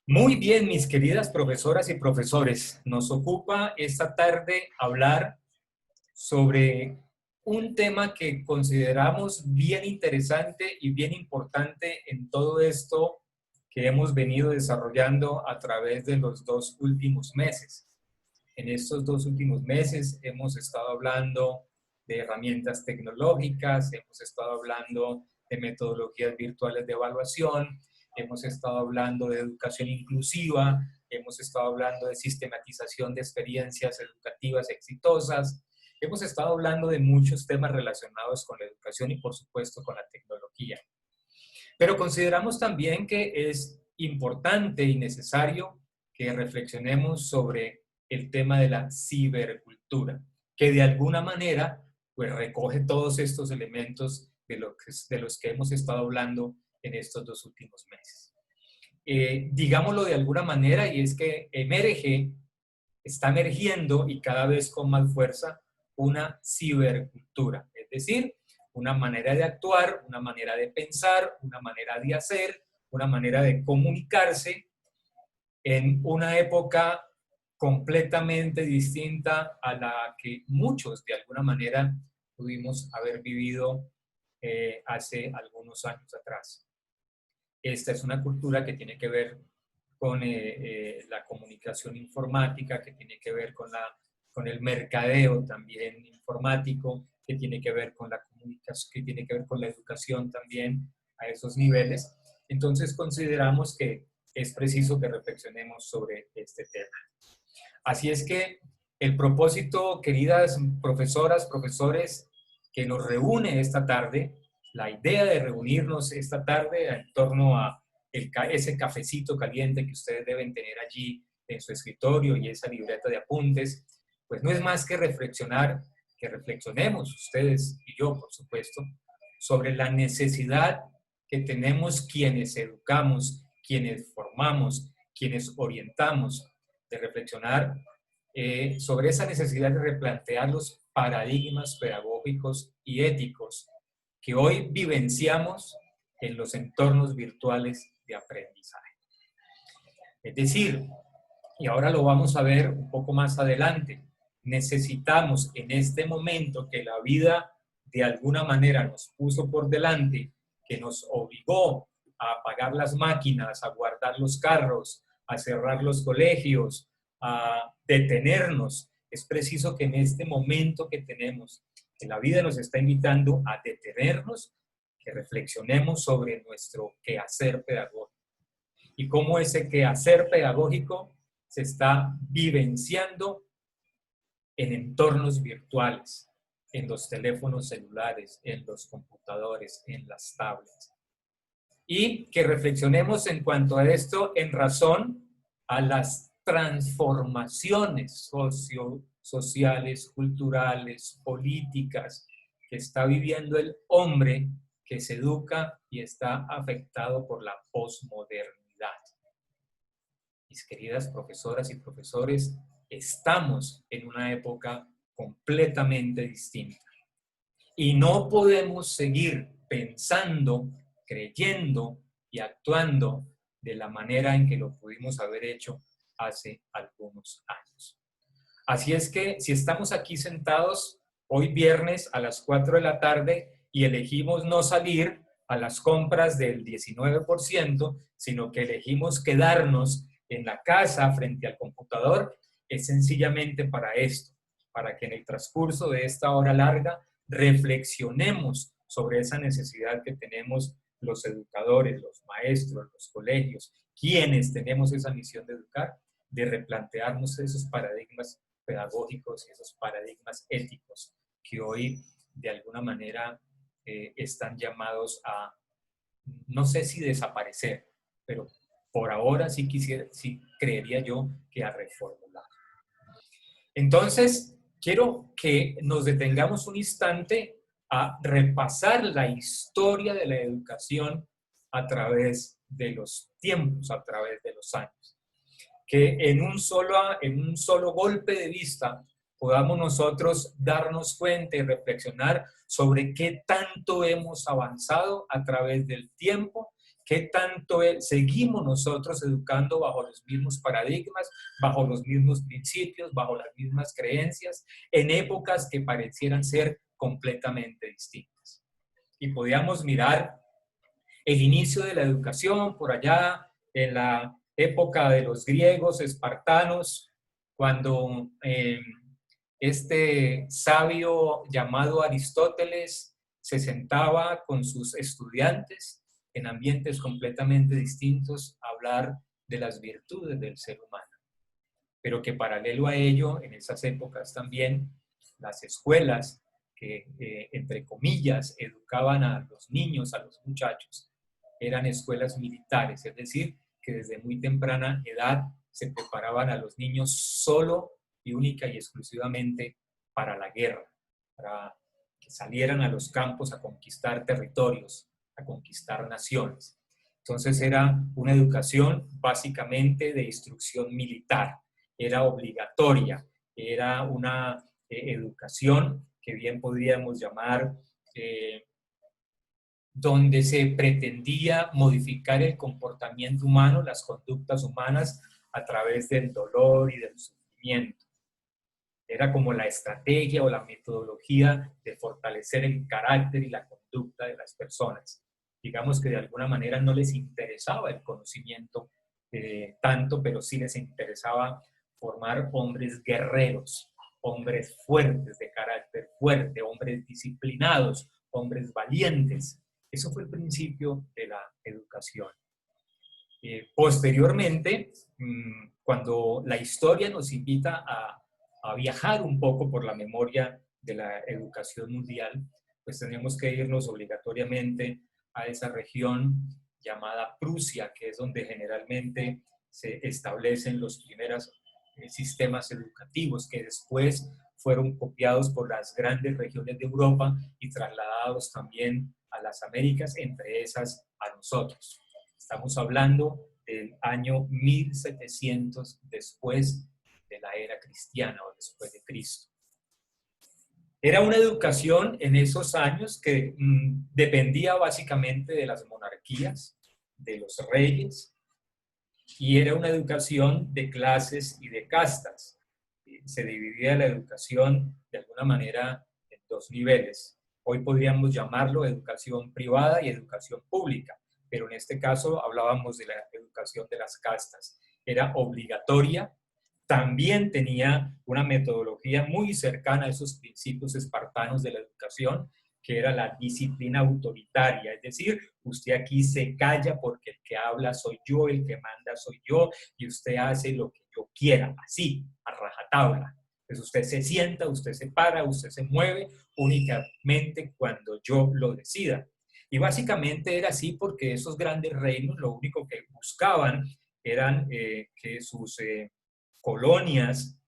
Muy bien, mis queridas profesoras y profesores, nos ocupa esta tarde hablar sobre un tema que consideramos bien interesante y bien importante en todo esto que hemos venido desarrollando a través de los 2 últimos meses. En estos 2 últimos meses hemos estado hablando de herramientas tecnológicas, hemos estado hablando de metodologías virtuales de evaluación, hemos estado hablando de educación inclusiva, hemos estado hablando de sistematización de experiencias educativas exitosas, hemos estado hablando de muchos temas relacionados con la educación y por supuesto con la tecnología. Pero consideramos también que es importante y necesario que reflexionemos sobre el tema de la cibercultura, que de alguna manera pues, recoge todos estos elementos de los que hemos estado hablando en estos 2 últimos meses. Digámoslo de alguna manera, y es que está emergiendo y cada vez con más fuerza una cibercultura, es decir, una manera de actuar, una manera de pensar, una manera de hacer, una manera de comunicarse en una época completamente distinta a la que muchos de alguna manera pudimos haber vivido hace algunos años atrás. Esta es una cultura que tiene que ver con la comunicación informática, que tiene que ver con el mercadeo también informático, que tiene que ver con la comunicación, que tiene que ver con la educación también a esos niveles. Entonces consideramos que es preciso que reflexionemos sobre este tema. Así es que el propósito, queridas profesoras, profesores, que nos reúne esta tarde, la idea de reunirnos esta tarde en torno a ese cafecito caliente que ustedes deben tener allí en su escritorio y esa libreta de apuntes, pues no es más que reflexionar, que reflexionemos ustedes y yo, por supuesto, sobre la necesidad que tenemos quienes educamos, quienes formamos, quienes orientamos, de reflexionar sobre esa necesidad de replantear los paradigmas pedagógicos y éticos que hoy vivenciamos en los entornos virtuales de aprendizaje. Es decir, y ahora lo vamos a ver un poco más adelante, necesitamos en este momento que la vida de alguna manera nos puso por delante, que nos obligó a apagar las máquinas, a guardar los carros, a cerrar los colegios, a detenernos. Es preciso que en este momento que tenemos, que la vida nos está invitando a detenernos, que reflexionemos sobre nuestro quehacer pedagógico y cómo ese quehacer pedagógico se está vivenciando en entornos virtuales, en los teléfonos celulares, en los computadores, en las tablets. Y que reflexionemos en cuanto a esto en razón a las transformaciones sociales, culturales, políticas que está viviendo el hombre que se educa y está afectado por la posmodernidad. Mis queridas profesoras y profesores, estamos en una época completamente distinta. Y no podemos seguir pensando, creyendo y actuando de la manera en que lo pudimos haber hecho hace algunos años. Así es que si estamos aquí sentados hoy viernes a las 4 de la tarde y elegimos no salir a las compras del 19%, sino que elegimos quedarnos en la casa frente al computador, es sencillamente para esto, para que en el transcurso de esta hora larga reflexionemos sobre esa necesidad que tenemos los educadores, los maestros, los colegios, quienes tenemos esa misión de educar, de replantearnos esos paradigmas pedagógicos y esos paradigmas éticos que hoy de alguna manera están llamados a, no sé si desaparecer, pero por ahora sí creería yo que a reformular. Entonces, quiero que nos detengamos un instante a repasar la historia de la educación a través de los tiempos, a través de los años. Que en un solo golpe de vista podamos nosotros darnos cuenta y reflexionar sobre qué tanto hemos avanzado a través del tiempo ¿Qué tanto seguimos nosotros educando bajo los mismos paradigmas, bajo los mismos principios, bajo las mismas creencias, en épocas que parecieran ser completamente distintas? Y podíamos mirar el inicio de la educación por allá en la época de los griegos espartanos, cuando este sabio llamado Aristóteles se sentaba con sus estudiantes en ambientes completamente distintos a hablar de las virtudes del ser humano. Pero que paralelo a ello, en esas épocas también, las escuelas que, entre comillas, educaban a los niños, a los muchachos, eran escuelas militares, es decir, que desde muy temprana edad se preparaban a los niños solo y única y exclusivamente para la guerra, para que salieran a los campos a conquistar territorios, a conquistar naciones. Entonces era una educación básicamente de instrucción militar, era obligatoria, era una educación que bien podríamos llamar donde se pretendía modificar el comportamiento humano, las conductas humanas, a través del dolor y del sufrimiento. Era como la estrategia o la metodología de fortalecer el carácter y la conducta de las personas. Digamos que de alguna manera no les interesaba el conocimiento tanto, pero sí les interesaba formar hombres guerreros, hombres fuertes, de carácter fuerte, hombres disciplinados, hombres valientes. Eso fue el principio de la educación. Posteriormente, cuando la historia nos invita a viajar un poco por la memoria de la educación mundial, pues tenemos que irnos obligatoriamente a esa región llamada Prusia, que es donde generalmente se establecen los primeros sistemas educativos que después fueron copiados por las grandes regiones de Europa y trasladados también a las Américas, entre esas a nosotros. Estamos hablando del año 1700 después de la era cristiana o después de Cristo. Era una educación en esos años que dependía básicamente de las monarquías, de los reyes, y era una educación de clases y de castas. Se dividía la educación de alguna manera en dos niveles. Hoy podríamos llamarlo educación privada y educación pública, pero en este caso hablábamos de la educación de las castas. Era obligatoria, también tenía una metodología muy cercana a esos principios espartanos de la educación, que era la disciplina autoritaria, es decir, usted aquí se calla porque el que habla soy yo, el que manda soy yo, y usted hace lo que yo quiera, así, a rajatabla. Pues usted se sienta, usted se para, usted se mueve únicamente cuando yo lo decida. Y básicamente era así porque esos grandes reinos lo único que buscaban eran que sus colonias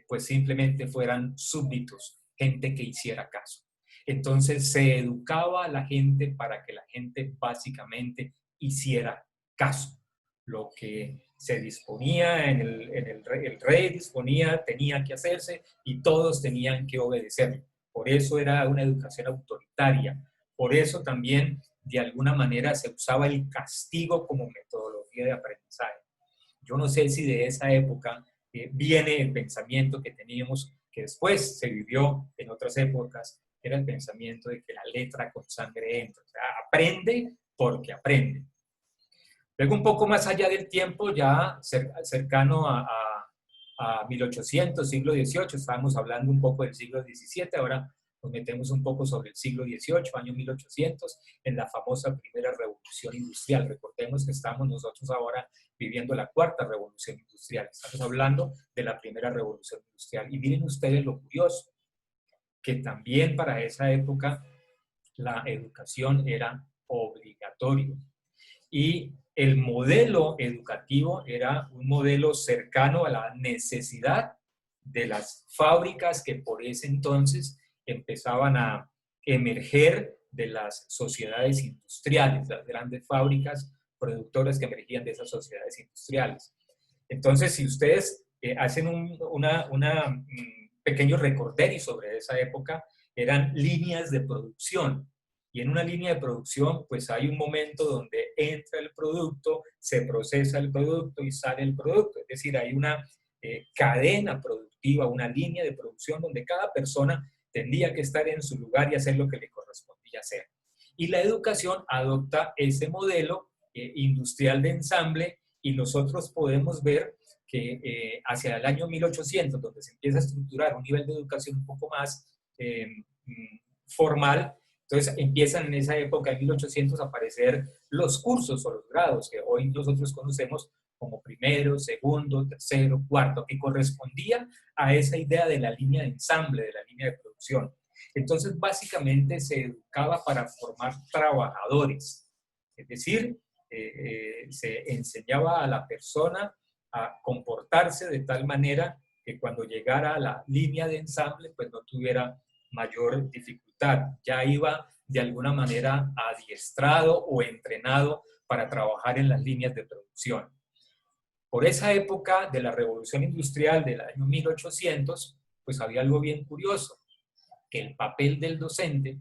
pues simplemente fueran súbditos, gente que hiciera caso. Entonces se educaba a la gente para que la gente básicamente hiciera caso. Lo que se disponía el rey disponía, tenía que hacerse y todos tenían que obedecer. Por eso era una educación autoritaria. Por eso también de alguna manera se usaba el castigo como metodología de aprendizaje. Yo no sé si de esa época viene el pensamiento que teníamos, que después se vivió en otras épocas, era el pensamiento de que la letra con sangre entra. O sea, aprende porque aprende. Luego, un poco más allá del tiempo, ya cercano a 1800, siglo XVIII, estábamos hablando un poco del siglo XVII, ahora nos metemos un poco sobre el siglo XVIII, año 1800, en la famosa primera revolución industrial. Recordemos que estamos nosotros ahora viviendo la cuarta revolución industrial. Estamos hablando de la primera revolución industrial. Y miren ustedes lo curioso, que también para esa época la educación era obligatoria. Y el modelo educativo era un modelo cercano a la necesidad de las fábricas que por ese entonces empezaban a emerger de las sociedades industriales, las grandes fábricas productoras que emergían de esas sociedades industriales. Entonces, si ustedes hacen pequeño recorderis sobre esa época, eran líneas de producción. Y en una línea de producción, pues hay un momento donde entra el producto, se procesa el producto y sale el producto. Es decir, hay una cadena productiva, una línea de producción donde cada persona tendría que estar en su lugar y hacer lo que le correspondía hacer. Y la educación adopta ese modelo industrial de ensamble y nosotros podemos ver que hacia el año 1800, donde se empieza a estructurar un nivel de educación un poco más formal, entonces empiezan en esa época, en 1800, a aparecer los cursos o los grados que hoy nosotros conocemos como primero, segundo, tercero, cuarto, que correspondía a esa idea de la línea de ensamble, de la línea de producción. Entonces, básicamente se educaba para formar trabajadores, es decir, se enseñaba a la persona a comportarse de tal manera que cuando llegara a la línea de ensamble, pues no tuviera mayor dificultad. Ya iba de alguna manera adiestrado o entrenado para trabajar en las líneas de producción. Por esa época de la Revolución Industrial del año 1800, pues había algo bien curioso, que el papel del docente,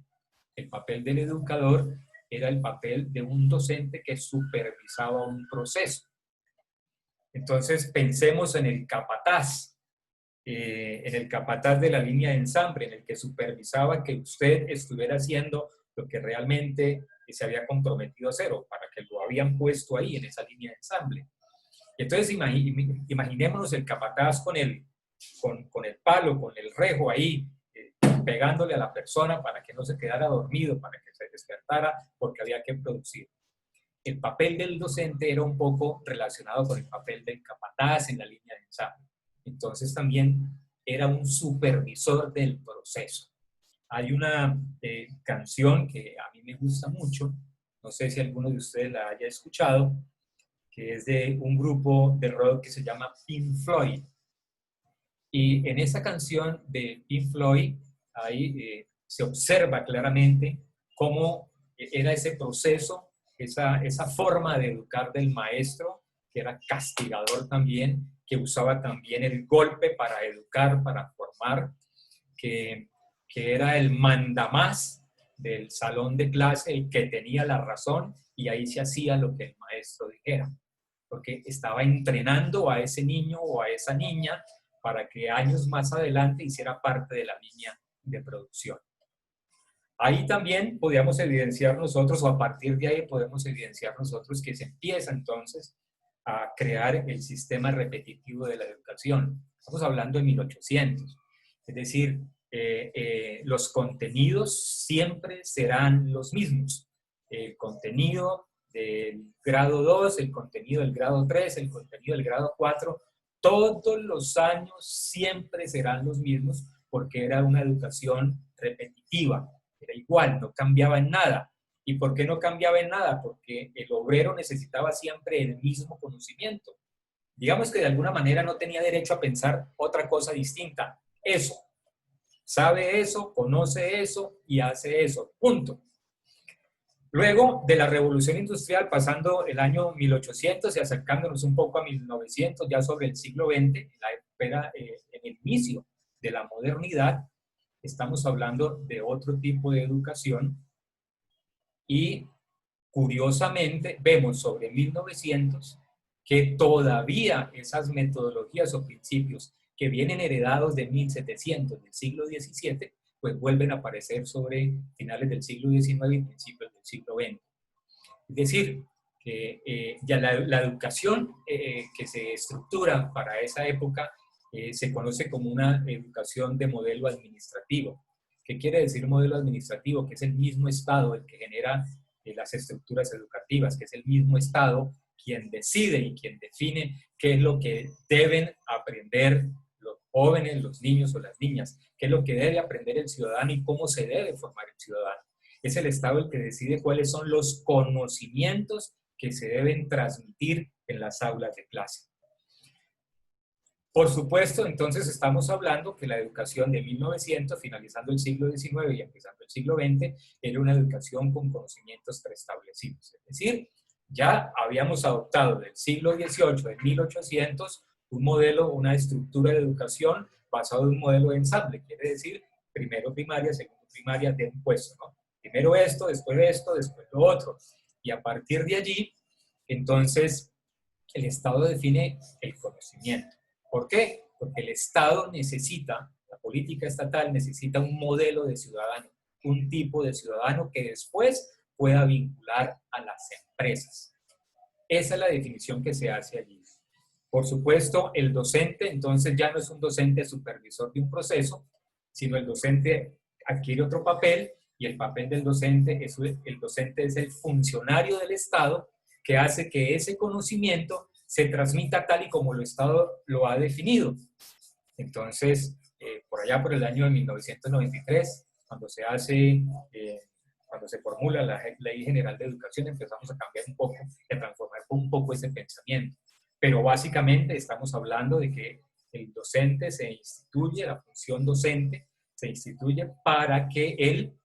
el papel del educador, era el papel de un docente que supervisaba un proceso. Entonces pensemos en el capataz de la línea de ensamble, en el que supervisaba que usted estuviera haciendo lo que realmente se había comprometido a hacer o para que lo habían puesto ahí en esa línea de ensamble. Y entonces imaginémonos el capataz con el palo, con el rejo ahí, pegándole a la persona para que no se quedara dormido, para que se despertara porque había que producir. El papel del docente era un poco relacionado con el papel del capataz en la línea de ensamble. Entonces también era un supervisor del proceso. Hay una canción que a mí me gusta mucho, no sé si alguno de ustedes la haya escuchado, que es de un grupo de rock que se llama Pink Floyd. Y en esa canción de Pink Floyd, ahí se observa claramente cómo era ese proceso, esa forma de educar del maestro, que era castigador también, que usaba también el golpe para educar, para formar, que era el mandamás del salón de clase, el que tenía la razón, y ahí se hacía lo que el maestro dijera, porque estaba entrenando a ese niño o a esa niña para que años más adelante hiciera parte de la línea de producción. Ahí también podíamos evidenciar nosotros, o a partir de ahí podemos evidenciar nosotros que se empieza entonces a crear el sistema repetitivo de la educación. Estamos hablando de 1800. Es decir, los contenidos siempre serán los mismos. El contenido del grado 2, el contenido del grado 3, el contenido del grado 4, todos los años siempre serán los mismos porque era una educación repetitiva, era igual, no cambiaba en nada. ¿Y por qué no cambiaba en nada? Porque el obrero necesitaba siempre el mismo conocimiento. Digamos que de alguna manera no tenía derecho a pensar otra cosa distinta. Eso. Sabe eso, conoce eso y hace eso. Punto. Luego de la Revolución Industrial, pasando el año 1800 y acercándonos un poco a 1900, ya sobre el siglo XX, en el inicio de la modernidad, estamos hablando de otro tipo de educación y curiosamente vemos sobre 1900 que todavía esas metodologías o principios que vienen heredados de 1700, del siglo XVII, pues vuelven a aparecer sobre finales del siglo XIX y principios del siglo XX. Es decir, que ya la educación que se estructura para esa época se conoce como una educación de modelo administrativo. ¿Qué quiere decir modelo administrativo? Que es el mismo Estado el que genera las estructuras educativas, que es el mismo Estado quien decide y quien define qué es lo que deben aprender los jóvenes, los niños o las niñas, qué es lo que debe aprender el ciudadano y cómo se debe formar el ciudadano. Es el Estado el que decide cuáles son los conocimientos que se deben transmitir en las aulas de clase. Por supuesto, entonces estamos hablando que la educación de 1900, finalizando el siglo XIX y empezando el siglo XX, era una educación con conocimientos preestablecidos. Es decir, ya habíamos adoptado del siglo XVIII, de 1800, un modelo, una estructura de educación basado en un modelo de ensamble, quiere decir primero primaria, segundo primaria, de un puesto, ¿no? Primero esto, después lo otro. Y a partir de allí, entonces, el Estado define el conocimiento. ¿Por qué? Porque el Estado necesita, la política estatal necesita un modelo de ciudadano, un tipo de ciudadano que después pueda vincular a las empresas. Esa es la definición que se hace allí. Por supuesto, el docente entonces ya no es un docente supervisor de un proceso, sino el docente adquiere otro papel y el papel del docente es el funcionario del Estado que hace que ese conocimiento se transmita tal y como el Estado lo ha definido. Entonces, por allá por el año de 1993, cuando se formula la Ley General de Educación, empezamos a cambiar un poco, a transformar un poco ese pensamiento. Pero básicamente estamos hablando de que el docente se instituye, la función docente se instituye para que él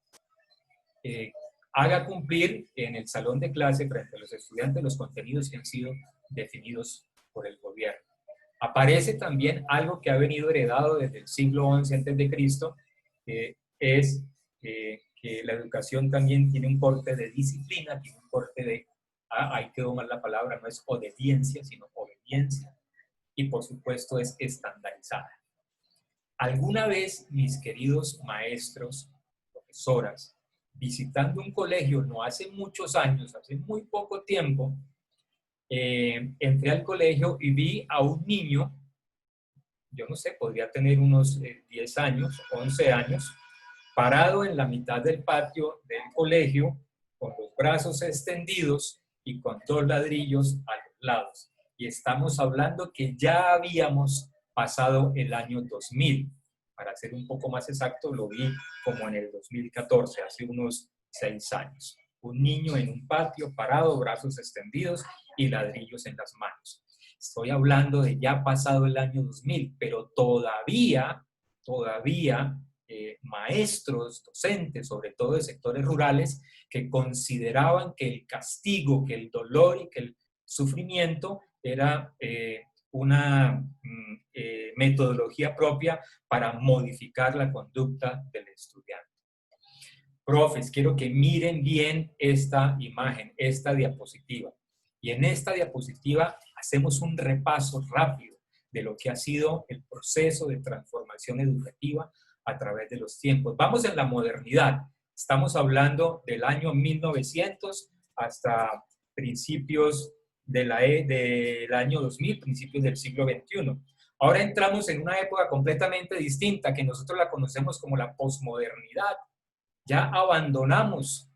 haga cumplir en el salón de clase frente a los estudiantes los contenidos que han sido definidos por el gobierno. Aparece también algo que ha venido heredado desde el siglo XI a.C., es que la educación también tiene un corte de disciplina, tiene un corte de, ahí quedó mal la palabra, no es obediencia, sino obediencia, y por supuesto es estandarizada. Alguna vez, mis queridos maestros, profesoras, visitando un colegio, no hace muchos años, hace muy poco tiempo, entré al colegio y vi a un niño, yo no sé, podría tener unos 10 años, 11 años, parado en la mitad del patio del colegio, con los brazos extendidos y con 2 ladrillos a los lados. Y estamos hablando que ya habíamos pasado el año 2000. Para ser un poco más exacto, lo vi como en el 2014, hace unos 6 años. Un niño en un patio, parado, brazos extendidos y ladrillos en las manos. Estoy hablando de ya pasado el año 2000, pero todavía maestros, docentes, sobre todo de sectores rurales, que consideraban que el castigo, que el dolor y que el sufrimiento era una metodología propia para modificar la conducta del estudiante. Profes, quiero que miren bien esta imagen, esta diapositiva. Y en esta diapositiva hacemos un repaso rápido de lo que ha sido el proceso de transformación educativa a través de los tiempos. Vamos en la modernidad. Estamos hablando del año 1900 hasta principios del año 2000, principios del siglo XXI. Ahora entramos en una época completamente distinta que nosotros la conocemos como la posmodernidad. Ya abandonamos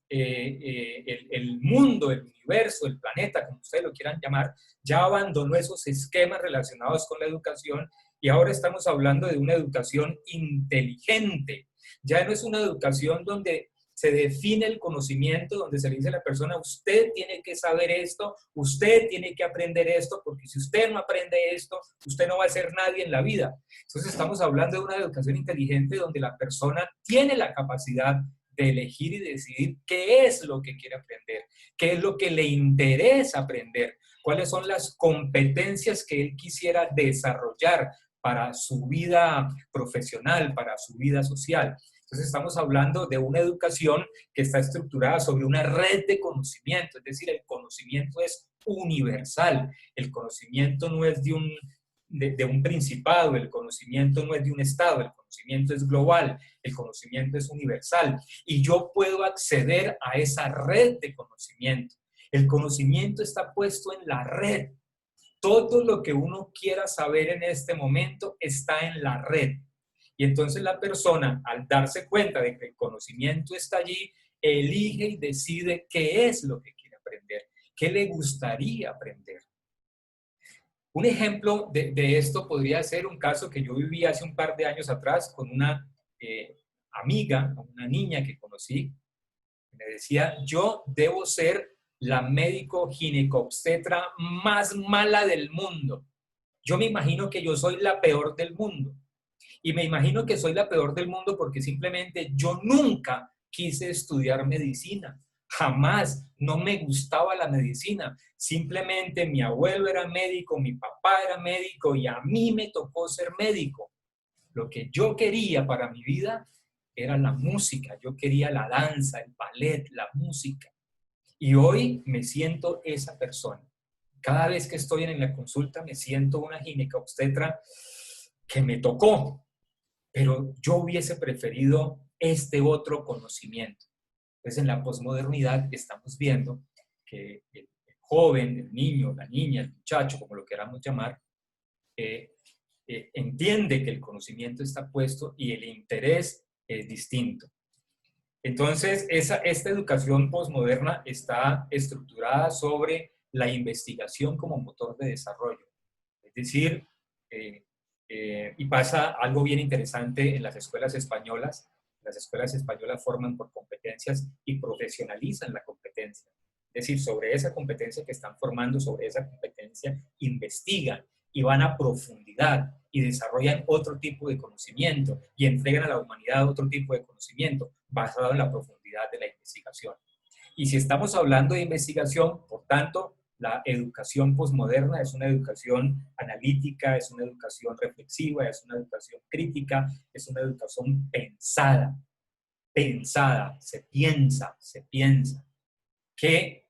el mundo, el universo, el planeta, como ustedes lo quieran llamar, ya abandonó esos esquemas relacionados con la educación y ahora estamos hablando de una educación inteligente. Ya no es una educación donde se define el conocimiento, donde se le dice a la persona, usted tiene que saber esto, usted tiene que aprender esto, porque si usted no aprende esto, usted no va a ser nadie en la vida. Entonces estamos hablando de una educación inteligente donde la persona tiene la capacidad de elegir y decidir qué es lo que quiere aprender, qué es lo que le interesa aprender, cuáles son las competencias que él quisiera desarrollar para su vida profesional, para su vida social. Entonces estamos hablando de una educación que está estructurada sobre una red de conocimiento, es decir, el conocimiento es universal, el conocimiento no es de un principado, el conocimiento no es de un estado, el conocimiento es global, el conocimiento es universal y yo puedo acceder a esa red de conocimiento. El conocimiento está puesto en la red. Todo lo que uno quiera saber en este momento está en la red. Y entonces la persona, al darse cuenta de que el conocimiento está allí, elige y decide qué es lo que quiere aprender, qué le gustaría aprender. Un ejemplo de esto podría ser un caso que yo viví hace un par de años atrás con una amiga, una niña que conocí, me decía, yo debo ser la médico ginecobstetra más mala del mundo. Yo me imagino que yo soy la peor del mundo. Y me imagino que soy la peor del mundo porque simplemente yo nunca quise estudiar medicina. Jamás, no me gustaba la medicina. Simplemente mi abuelo era médico, mi papá era médico y a mí me tocó ser médico. Lo que yo quería para mi vida era la música. Yo quería la danza, el ballet, la música. Y hoy me siento esa persona. Cada vez que estoy en la consulta me siento una ginecobstetra que me tocó, pero yo hubiese preferido este otro conocimiento. Entonces, en la posmodernidad estamos viendo que el joven, el niño, la niña, el muchacho, como lo queramos llamar, entiende que el conocimiento está puesto y el interés es distinto. Entonces, esta educación posmoderna está estructurada sobre la investigación como motor de desarrollo. Es decir, y pasa algo bien interesante en las escuelas españolas. Las escuelas españolas forman por competencias y profesionalizan la competencia. Es decir, sobre esa competencia que están formando, sobre esa competencia, investigan y van a profundidad y desarrollan otro tipo de conocimiento y entregan a la humanidad otro tipo de conocimiento basado en la profundidad de la investigación. Y si estamos hablando de investigación, por tanto, la educación posmoderna es una educación analítica, es una educación reflexiva, es una educación crítica, es una educación pensada, se piensa, que,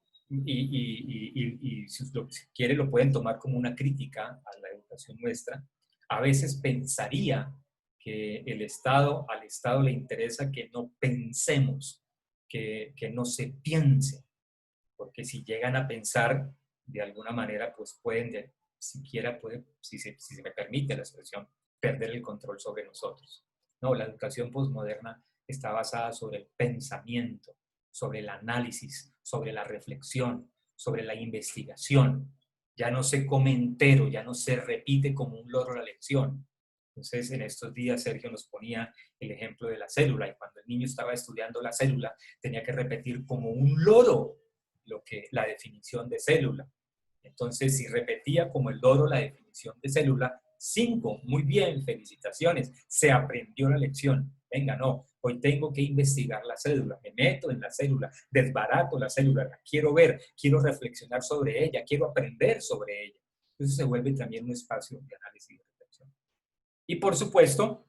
si quiere lo pueden tomar como una crítica a la educación nuestra, a veces pensaría que al Estado le interesa que no pensemos, que no se piense, porque si llegan a pensar, de alguna manera, pues pueden, si se me permite la expresión, perder el control sobre nosotros. No, la educación posmoderna está basada sobre el pensamiento, sobre el análisis, sobre la reflexión, sobre la investigación. Ya no se come entero, ya no se repite como un loro la lección. Entonces, en estos días Sergio nos ponía el ejemplo de la célula, y cuando el niño estaba estudiando la célula, tenía que repetir como un loro la definición de célula. Entonces, si repetía como el loro la definición de célula, 5, muy bien, felicitaciones, se aprendió la lección. Venga, no, hoy tengo que investigar la célula, me meto en la célula, desbarato la célula, la quiero ver, quiero reflexionar sobre ella, quiero aprender sobre ella. Entonces se vuelve también un espacio de análisis y reflexión. Y por supuesto,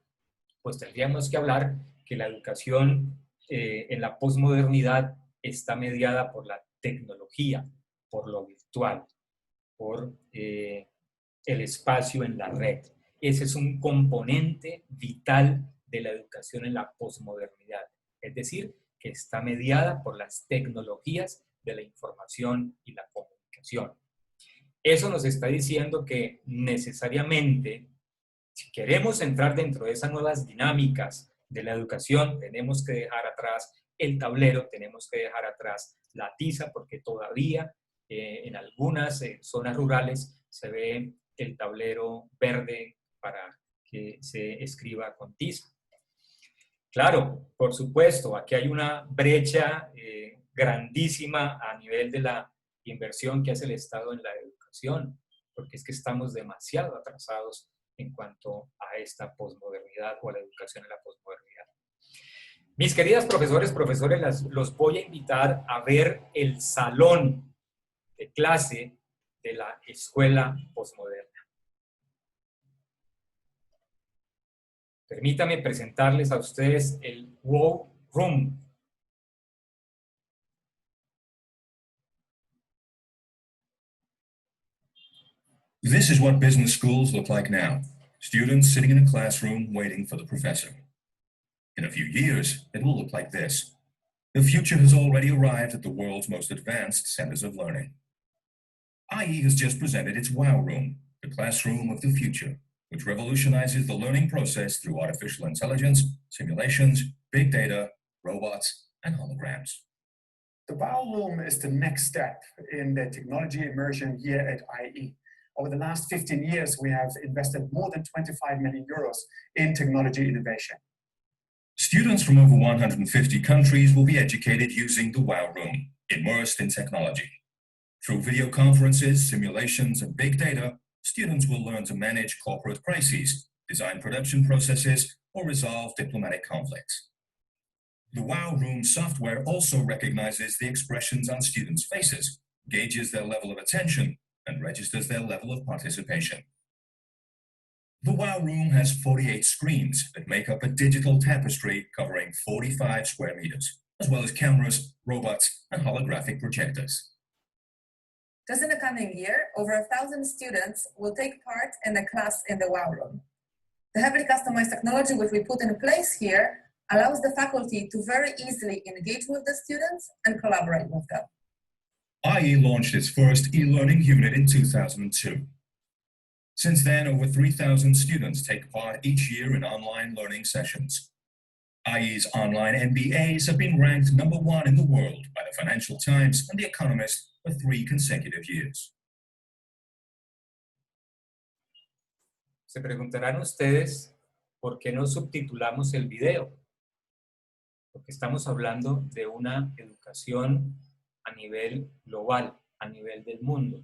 pues tendríamos que hablar que la educación en la posmodernidad está mediada por la tecnología, por lo virtual, por el espacio en la red. Ese es un componente vital de la educación en la posmodernidad. Es decir, que está mediada por las tecnologías de la información y la comunicación. Eso nos está diciendo que necesariamente, si queremos entrar dentro de esas nuevas dinámicas de la educación, tenemos que dejar atrás el tablero, tenemos que dejar atrás la tiza, porque todavía en algunas zonas rurales se ve el tablero verde para que se escriba con tiza. Claro, por supuesto, aquí hay una brecha grandísima a nivel de la inversión que hace el Estado en la educación, porque es que estamos demasiado atrasados en cuanto a esta posmodernidad o a la educación en la posmodernidad. Mis queridas profesores, los voy a invitar a ver el salón de clase de la escuela posmoderna. Permítame presentarles a ustedes el Wow Room. This is what business schools look like now. Students sitting in a classroom waiting for the professor. In a few years, it will look like this. The future has already arrived at the world's most advanced centers of learning. IE has just presented its Wow Room, the classroom of the future, which revolutionizes the learning process through artificial intelligence, simulations, big data, robots, and holograms. The Wow Room is the next step in the technology immersion here at IE. Over the last 15 years, we have invested more than 25 million euros in technology innovation. Students from over 150 countries will be educated using the Wow Room, immersed in technology. Through video conferences, simulations, and big data, students will learn to manage corporate crises, design production processes, or resolve diplomatic conflicts. The Wow Room software also recognizes the expressions on students' faces, gauges their level of attention, and registers their level of participation. The WOW room has 48 screens that make up a digital tapestry covering 45 square meters, as well as cameras, robots, and holographic projectors. Just in the coming year, over 1,000 students will take part in a class in the WOW room. The heavily customized technology which we put in place here allows the faculty to very easily engage with the students and collaborate with them. IE launched its first e-learning unit in 2002. Since then, over 3,000 students take part each year in online learning sessions. IE's online MBAs have been ranked #1 in the world by the Financial Times and The Economist for 3 consecutive years. Se preguntarán ustedes por qué no subtitulamos el video. Porque estamos hablando de una educación a nivel global, a nivel del mundo.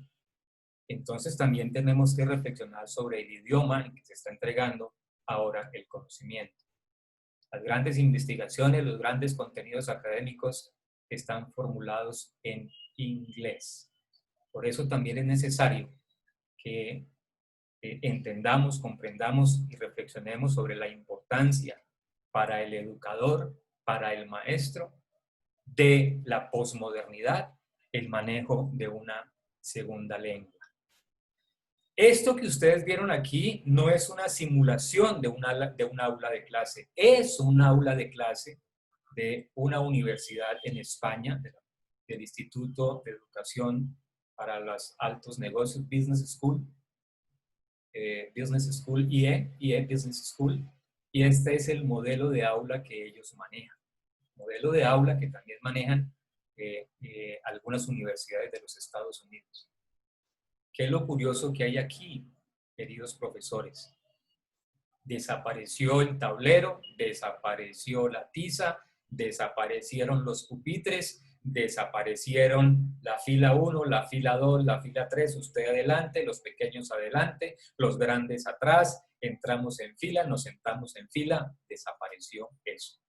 Entonces también tenemos que reflexionar sobre el idioma en que se está entregando ahora el conocimiento. Las grandes investigaciones, los grandes contenidos académicos están formulados en inglés. Por eso también es necesario que entendamos, comprendamos y reflexionemos sobre la importancia para el educador, para el maestro, de la posmodernidad, el manejo de una segunda lengua. Esto que ustedes vieron aquí no es una simulación de un aula de clase, es un aula de clase de una universidad en España, del Instituto de Educación para los Altos Negocios, Business School, IE Business School, y este es el modelo de aula que ellos manejan. Modelo de aula que también manejan algunas universidades de los Estados Unidos. ¿Qué es lo curioso que hay aquí, queridos profesores? Desapareció el tablero, desapareció la tiza, desaparecieron los pupitres, desaparecieron la fila 1, la fila 2, la fila 3, usted adelante, los pequeños adelante, los grandes atrás, entramos en fila, nos sentamos en fila, desapareció eso.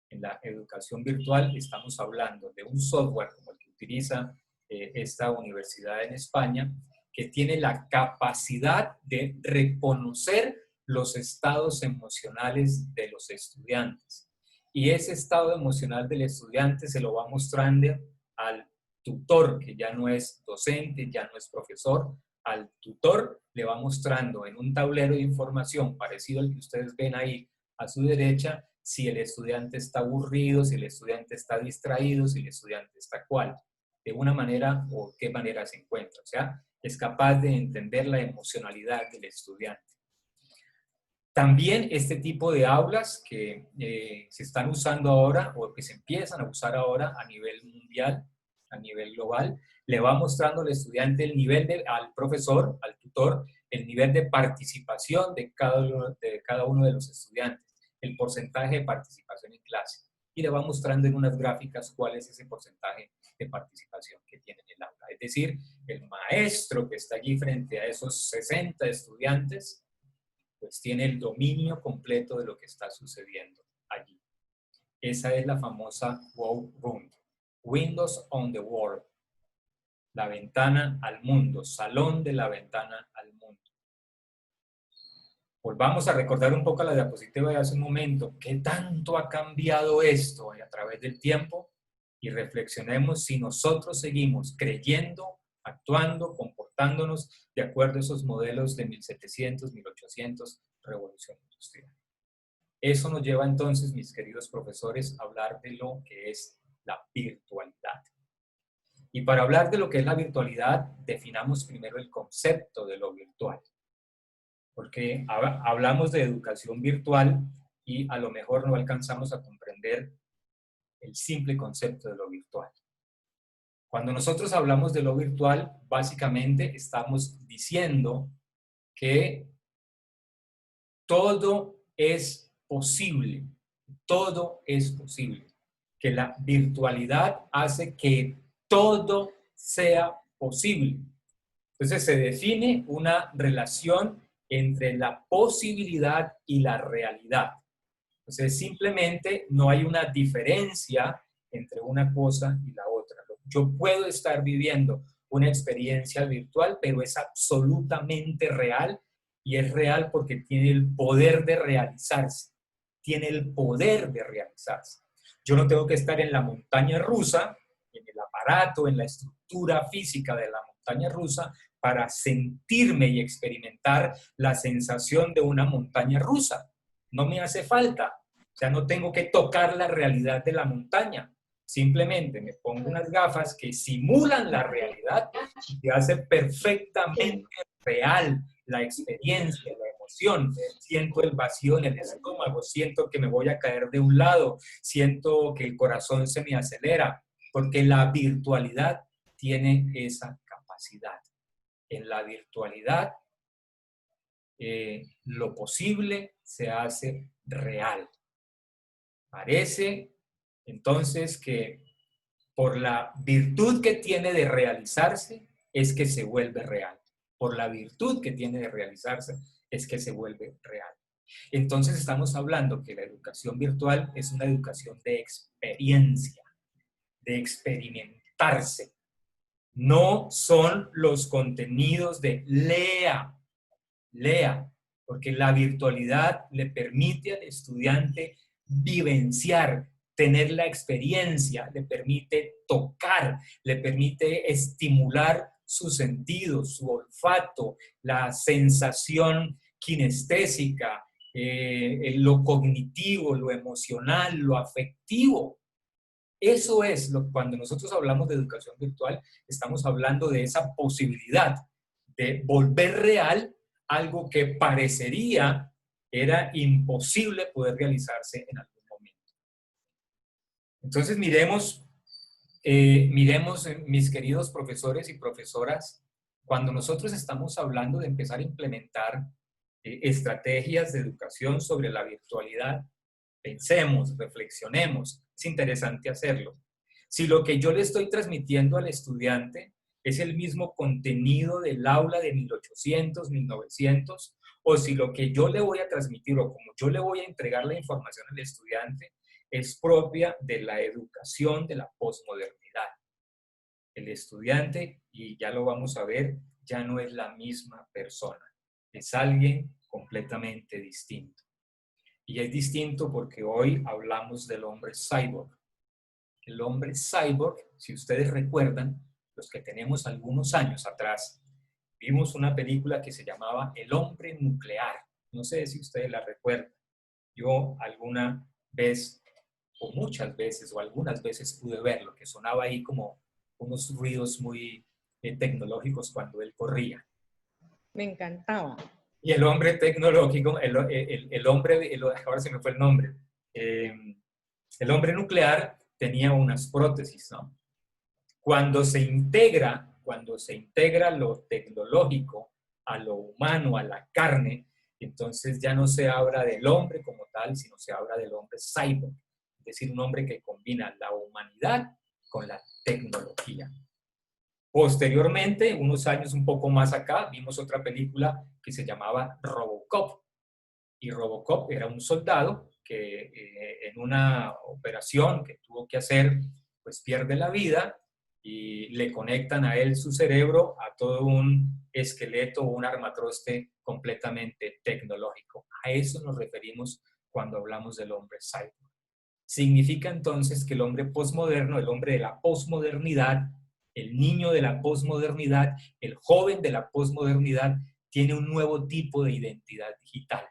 En la educación virtual estamos hablando de un software como el que utiliza esta universidad en España, que tiene la capacidad de reconocer los estados emocionales de los estudiantes. Y ese estado emocional del estudiante se lo va mostrando al tutor, que ya no es docente, ya no es profesor. Al tutor le va mostrando en un tablero de información parecido al que ustedes ven ahí a su derecha, si el estudiante está aburrido, si el estudiante está distraído, si el estudiante está cuál, de una manera o qué manera se encuentra. O sea, es capaz de entender la emocionalidad del estudiante. También este tipo de aulas que se están usando ahora o que se empiezan a usar ahora a nivel mundial, a nivel global, le va mostrando al estudiante el nivel al profesor, al tutor, el nivel de participación de cada uno de los estudiantes, el porcentaje de participación en clase. Y le va mostrando en unas gráficas cuál es ese porcentaje de participación que tiene en el aula. Es decir, el maestro que está allí frente a esos 60 estudiantes, pues tiene el dominio completo de lo que está sucediendo allí. Esa es la famosa WOW Room, Windows on the World, la ventana al mundo, salón de la ventana al mundo. Volvamos a recordar un poco la diapositiva de hace un momento. ¿Qué tanto ha cambiado esto a través del tiempo? Y reflexionemos si nosotros seguimos creyendo, actuando, comportándonos de acuerdo a esos modelos de 1700, 1800, revolución industrial. Eso nos lleva entonces, mis queridos profesores, a hablar de lo que es la virtualidad. Y para hablar de lo que es la virtualidad, definamos primero el concepto de lo virtual. Porque hablamos de educación virtual y a lo mejor no alcanzamos a comprender el simple concepto de lo virtual. Cuando nosotros hablamos de lo virtual, básicamente estamos diciendo que todo es posible, que la virtualidad hace que todo sea posible. Entonces se define una relación entre la posibilidad y la realidad. Entonces simplemente no hay una diferencia entre una cosa y la otra. Yo puedo estar viviendo una experiencia virtual, pero es absolutamente real Y es real porque tiene el poder de realizarse. Tiene el poder de realizarse. Yo no tengo que estar en la montaña rusa, en el aparato, en la estructura física de la montaña rusa, para sentirme y experimentar la sensación de una montaña rusa. No me hace falta. O sea, no tengo que tocar la realidad de la montaña. Simplemente me pongo unas gafas que simulan la realidad y que hace perfectamente real la experiencia, la emoción. Siento el vacío en el estómago, siento que me voy a caer de un lado, siento que el corazón se me acelera, porque la virtualidad tiene esa capacidad. En la virtualidad, lo posible se hace real. Parece entonces que por la virtud que tiene de realizarse es que se vuelve real. Por la virtud que tiene de realizarse es que se vuelve real. Entonces estamos hablando que la educación virtual es una educación de experiencia, de experimentarse. No son los contenidos de lea, porque la virtualidad le permite al estudiante vivenciar, tener la experiencia, le permite tocar, le permite estimular sus sentidos, su olfato, la sensación kinestésica, lo cognitivo, lo emocional, lo afectivo. Eso es cuando nosotros hablamos de educación virtual, estamos hablando de esa posibilidad de volver real algo que parecería era imposible poder realizarse en algún momento. Entonces miremos, mis queridos profesores y profesoras, cuando nosotros estamos hablando de empezar a implementar estrategias de educación sobre la virtualidad, pensemos, reflexionemos, es interesante hacerlo. Si lo que yo le estoy transmitiendo al estudiante es el mismo contenido del aula de 1800, 1900, o si lo que yo le voy a transmitir o como yo le voy a entregar la información al estudiante es propia de la educación de la posmodernidad. El estudiante, y ya lo vamos a ver, ya no es la misma persona, es alguien completamente distinto. Y es distinto porque hoy hablamos del hombre cyborg. El hombre cyborg, si ustedes recuerdan, los que tenemos algunos años atrás, vimos una película que se llamaba El hombre nuclear. No sé si ustedes la recuerdan. Yo alguna vez, o muchas veces, o algunas veces pude verlo, que sonaba ahí como unos ruidos muy tecnológicos cuando él corría. Me encantaba. Y el hombre tecnológico, ahora se me fue el nombre, el hombre nuclear tenía unas prótesis, ¿no? Cuando se integra lo tecnológico a lo humano, a la carne, entonces ya no se habla del hombre como tal, sino se habla del hombre cyborg, es decir, un hombre que combina la humanidad con la tecnología. Posteriormente, unos años un poco más acá, vimos otra película que se llamaba Robocop. Y Robocop era un soldado que en una operación que tuvo que hacer, pues pierde la vida y le conectan a él su cerebro a todo un esqueleto o un armatroste completamente tecnológico. A eso nos referimos cuando hablamos del hombre cyborg. Significa entonces que el hombre posmoderno, el hombre de la posmodernidad, el niño de la posmodernidad, el joven de la posmodernidad, tiene un nuevo tipo de identidad digital.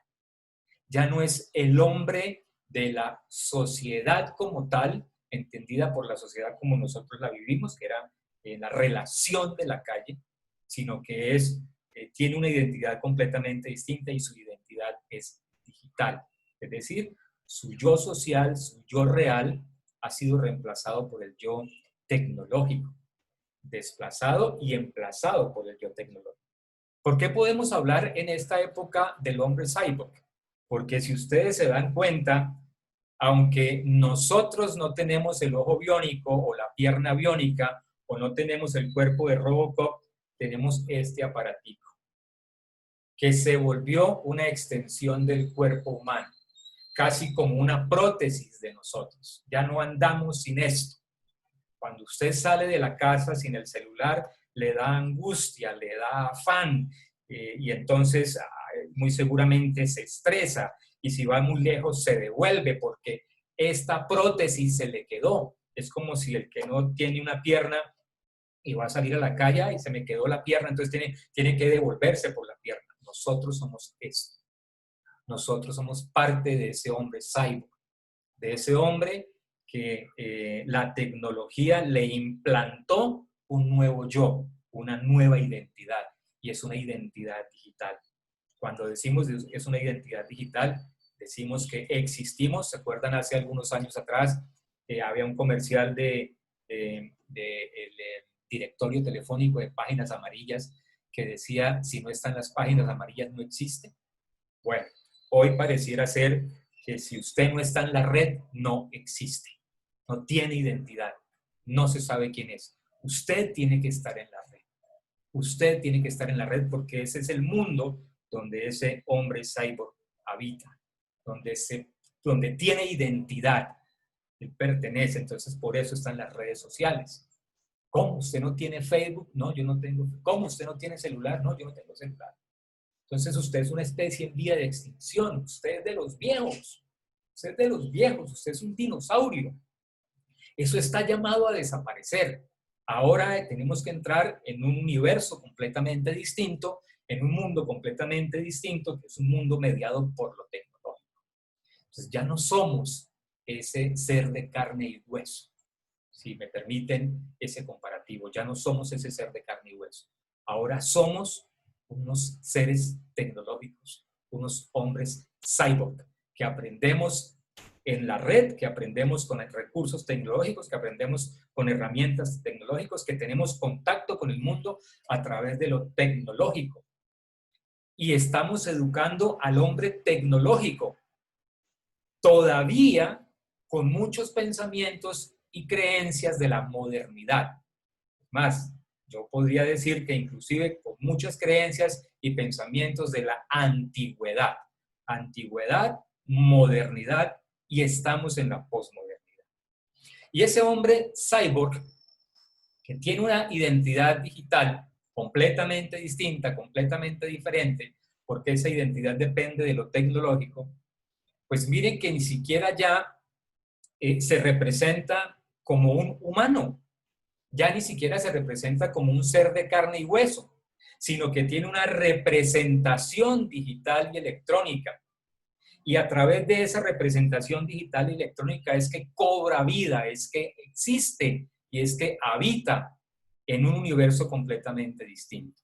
Ya no es el hombre de la sociedad como tal, entendida por la sociedad como nosotros la vivimos, que era la relación de la calle, sino que tiene una identidad completamente distinta y su identidad es digital. Es decir, su yo social, su yo real, ha sido reemplazado por el yo tecnológico, desplazado y emplazado por el yo tecnológico. ¿Por qué podemos hablar en esta época del hombre cyborg? Porque si ustedes se dan cuenta, aunque nosotros no tenemos el ojo biónico o la pierna biónica o no tenemos el cuerpo de Robocop, tenemos este aparatico que se volvió una extensión del cuerpo humano, casi como una prótesis de nosotros. Ya no andamos sin esto. Cuando usted sale de la casa sin el celular, le da angustia, le da afán, y entonces muy seguramente se estresa y si va muy lejos se devuelve porque esta prótesis se le quedó. Es como si el que no tiene una pierna y va a salir a la calle y se me quedó la pierna, entonces tiene que devolverse por la pierna. Nosotros somos esto. Nosotros somos parte de ese hombre cyborg, de ese hombre que la tecnología le implantó un nuevo yo, una nueva identidad, y es una identidad digital. Cuando decimos que es una identidad digital, decimos que existimos. ¿Se acuerdan? Hace algunos años atrás había un comercial de el directorio telefónico de páginas amarillas que decía, si no están las páginas amarillas, no existe. Bueno, hoy pareciera ser que si usted no está en la red, no existe. No tiene identidad. No se sabe quién es. Usted tiene que estar en la red. Usted tiene que estar en la red porque ese es el mundo donde ese hombre cyborg habita, donde tiene identidad. Él pertenece, entonces por eso están las redes sociales. ¿Cómo? ¿Usted no tiene Facebook? No, yo no tengo. ¿Cómo? ¿Usted no tiene celular? No, yo no tengo celular. Entonces usted es una especie en vía de extinción. Usted es de los viejos. Usted es de los viejos. Usted es un dinosaurio. Eso está llamado a desaparecer. Ahora tenemos que entrar en un universo completamente distinto, en un mundo completamente distinto, que es un mundo mediado por lo tecnológico. Entonces ya no somos ese ser de carne y hueso. Si me permiten ese comparativo, ya no somos ese ser de carne y hueso. Ahora somos unos seres tecnológicos, unos hombres cyborg, que aprendemos en la red, que aprendemos con recursos tecnológicos, que aprendemos con herramientas tecnológicas, que tenemos contacto con el mundo a través de lo tecnológico. Y estamos educando al hombre tecnológico, todavía con muchos pensamientos y creencias de la modernidad. Más, yo podría decir que inclusive con muchas creencias y pensamientos de la antigüedad. Antigüedad, modernidad, y estamos en la posmodernidad. Y ese hombre cyborg, que tiene una identidad digital completamente distinta, completamente diferente, porque esa identidad depende de lo tecnológico, pues miren que ni siquiera ya se representa como un humano, ya ni siquiera se representa como un ser de carne y hueso, sino que tiene una representación digital y electrónica. Y a través de esa representación digital y electrónica es que cobra vida, es que existe y es que habita en un universo completamente distinto.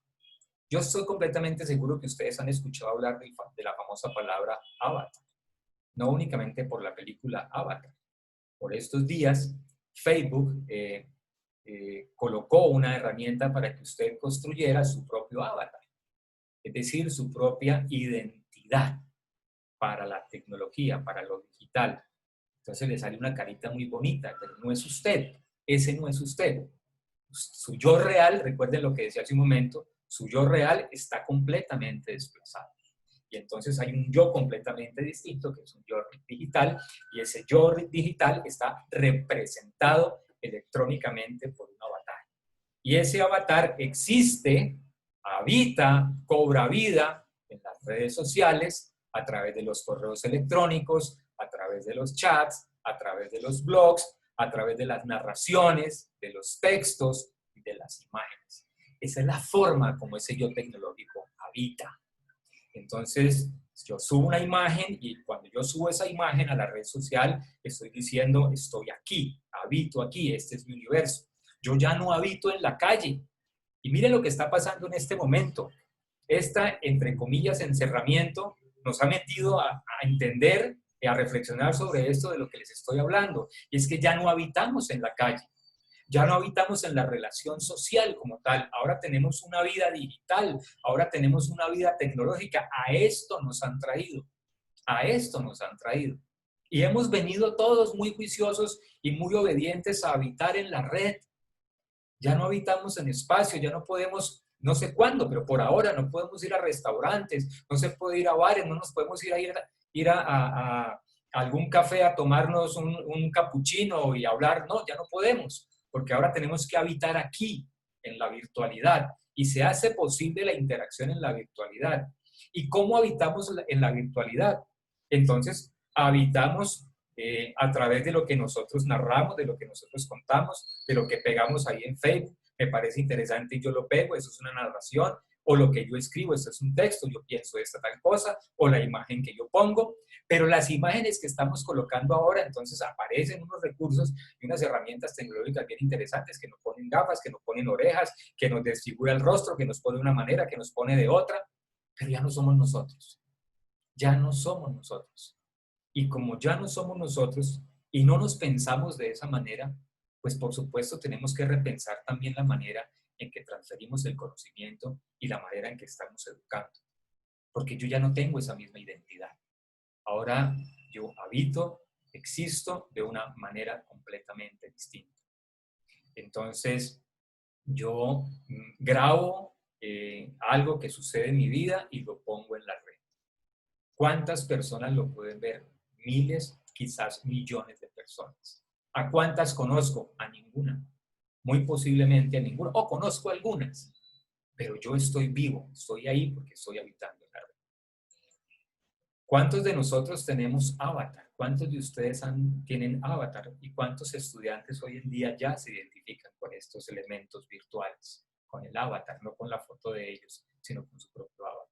Yo estoy completamente seguro que ustedes han escuchado hablar de la famosa palabra avatar, no únicamente por la película Avatar. Por estos días, Facebook colocó una herramienta para que usted construyera su propio avatar, es decir, su propia identidad para la tecnología, para lo digital. Entonces le sale una carita muy bonita, pero no es usted, ese no es usted. Su yo real, recuerden lo que decía hace un momento, su yo real está completamente desplazado. Y entonces hay un yo completamente distinto, que es un yo digital, y ese yo digital está representado electrónicamente por un avatar. Y ese avatar existe, habita, cobra vida en las redes sociales, a través de los correos electrónicos, a través de los chats, a través de los blogs, a través de las narraciones, de los textos y de las imágenes. Esa es la forma como ese yo tecnológico habita. Entonces, yo subo una imagen y cuando yo subo esa imagen a la red social, estoy diciendo, estoy aquí, habito aquí, este es mi universo. Yo ya no habito en la calle. Y miren lo que está pasando en este momento. Esta, entre comillas, encerramiento nos ha metido a entender y a reflexionar sobre esto de lo que les estoy hablando. Y es que ya no habitamos en la calle. Ya no habitamos en la relación social como tal. Ahora tenemos una vida digital. Ahora tenemos una vida tecnológica. A esto nos han traído. A esto nos han traído. Y hemos venido todos muy juiciosos y muy obedientes a habitar en la red. Ya no habitamos en espacio. Ya no podemos, no sé cuándo, pero por ahora no podemos ir a restaurantes. No se puede ir a bares. No nos podemos ir a algún café a tomarnos un capuchino y hablar. No, ya no podemos. Porque ahora tenemos que habitar aquí, en la virtualidad, y se hace posible la interacción en la virtualidad. ¿Y cómo habitamos en la virtualidad? Entonces, habitamos a través de lo que nosotros narramos, de lo que nosotros contamos, de lo que pegamos ahí en Facebook. Me parece interesante y yo lo pego, eso es una narración, o lo que yo escribo, eso es un texto, yo pienso esta tal cosa, o la imagen que yo pongo, pero las imágenes que estamos colocando ahora, entonces aparecen unos recursos y unas herramientas tecnológicas bien interesantes que nos ponen gafas, que nos ponen orejas, que nos desfigura el rostro, que nos pone de una manera, que nos pone de otra, pero ya no somos nosotros, ya no somos nosotros. Y como ya no somos nosotros y no nos pensamos de esa manera, pues por supuesto tenemos que repensar también la manera en que transferimos el conocimiento y la manera en que estamos educando. Porque yo ya no tengo esa misma identidad. Ahora yo habito, existo de una manera completamente distinta. Entonces, yo grabo algo que sucede en mi vida y lo pongo en la red. ¿Cuántas personas lo pueden ver? Miles, quizás millones de personas. ¿A cuántas conozco? A ninguna. Muy posiblemente a ninguna. O conozco algunas, pero yo estoy vivo, estoy ahí porque estoy habitando en la red. ¿Cuántos de nosotros tenemos avatar? ¿Cuántos de ustedes tienen avatar? ¿Y cuántos estudiantes hoy en día ya se identifican con estos elementos virtuales? Con el avatar, no con la foto de ellos, sino con su propio avatar.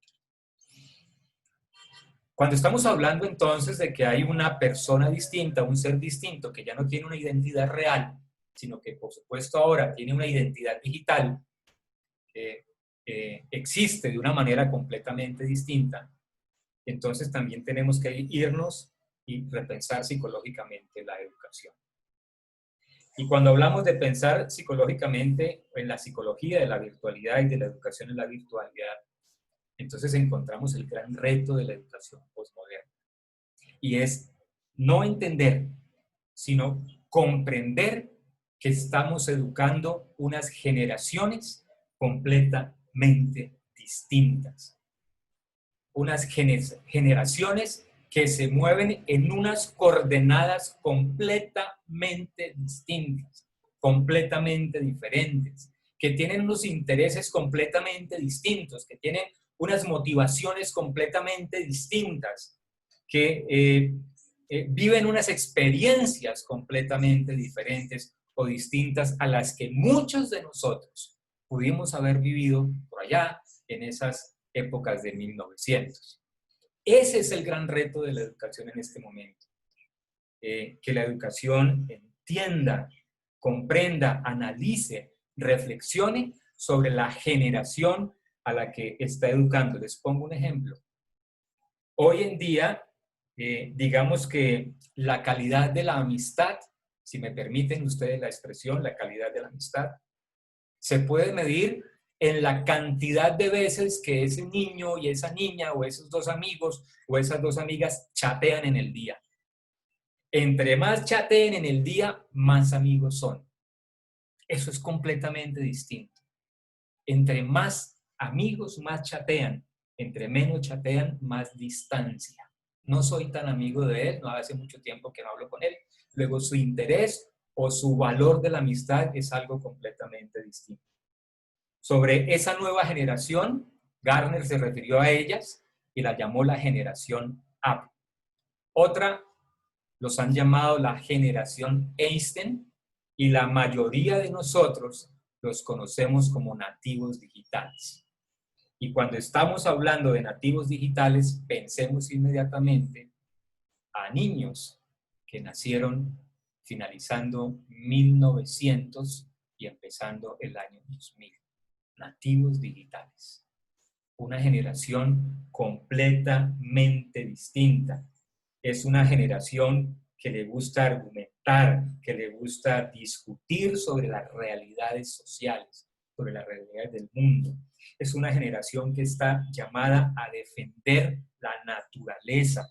Cuando estamos hablando entonces de que hay una persona distinta, un ser distinto, que ya no tiene una identidad real, sino que por supuesto ahora tiene una identidad digital, existe de una manera completamente distinta, entonces también tenemos que irnos y repensar psicológicamente la educación. Y cuando hablamos de pensar psicológicamente en la psicología de la virtualidad y de la educación en la virtualidad, entonces encontramos el gran reto de la educación postmoderna. Y es no entender, sino comprender que estamos educando unas generaciones completamente distintas. Unas generaciones que se mueven en unas coordenadas completamente distintas, completamente diferentes, que tienen unos intereses completamente distintos, que tienen unas motivaciones completamente distintas, que viven unas experiencias completamente diferentes o distintas a las que muchos de nosotros pudimos haber vivido por allá en esas épocas de 1900. Ese es el gran reto de la educación en este momento. Que la educación entienda, comprenda, analice, reflexione sobre la generación a la que está educando. Les pongo un ejemplo. Hoy en día, digamos que la calidad de la amistad, si me permiten ustedes la expresión, la calidad de la amistad, se puede medir en la cantidad de veces que ese niño y esa niña o esos dos amigos o esas dos amigas chatean en el día. Entre más chateen en el día, más amigos son. Eso es completamente distinto. Entre más amigos, más chatean. Entre menos chatean, más distancia. No soy tan amigo de él, no hace mucho tiempo que no hablo con él. Luego su interés o su valor de la amistad es algo completamente distinto. Sobre esa nueva generación, Garner se refirió a ellas y la llamó la generación Apple. Otra los han llamado la generación Einstein y la mayoría de nosotros los conocemos como nativos digitales. Y cuando estamos hablando de nativos digitales, pensemos inmediatamente a niños que nacieron finalizando 1900 y empezando el año 2000. Nativos digitales. Una generación completamente distinta. Es una generación que le gusta argumentar, que le gusta discutir sobre las realidades sociales, sobre las realidades del mundo. Es una generación que está llamada a defender la naturaleza,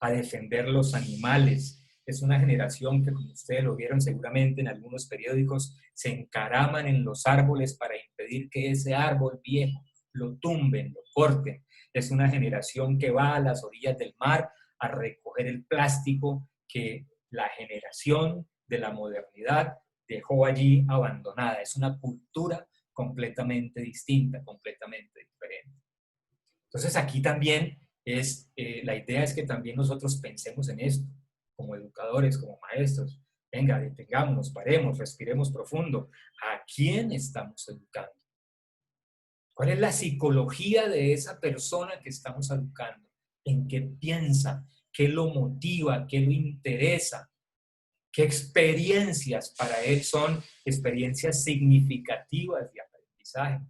a defender los animales. Es una generación que, como ustedes lo vieron seguramente en algunos periódicos, se encaraman en los árboles para impedir que ese árbol viejo lo tumben, lo corten. Es una generación que va a las orillas del mar a recoger el plástico que la generación de la modernidad dejó allí abandonada. Es una cultura completamente distinta, completamente diferente. Entonces aquí también la idea es que también nosotros pensemos en esto, como educadores, como maestros. Venga, detengámonos, paremos, respiremos profundo. ¿A quién estamos educando? ¿Cuál es la psicología de esa persona que estamos educando? ¿En qué piensa? ¿Qué lo motiva? ¿Qué lo interesa? ¿Qué experiencias para él son experiencias significativas de aprendizaje?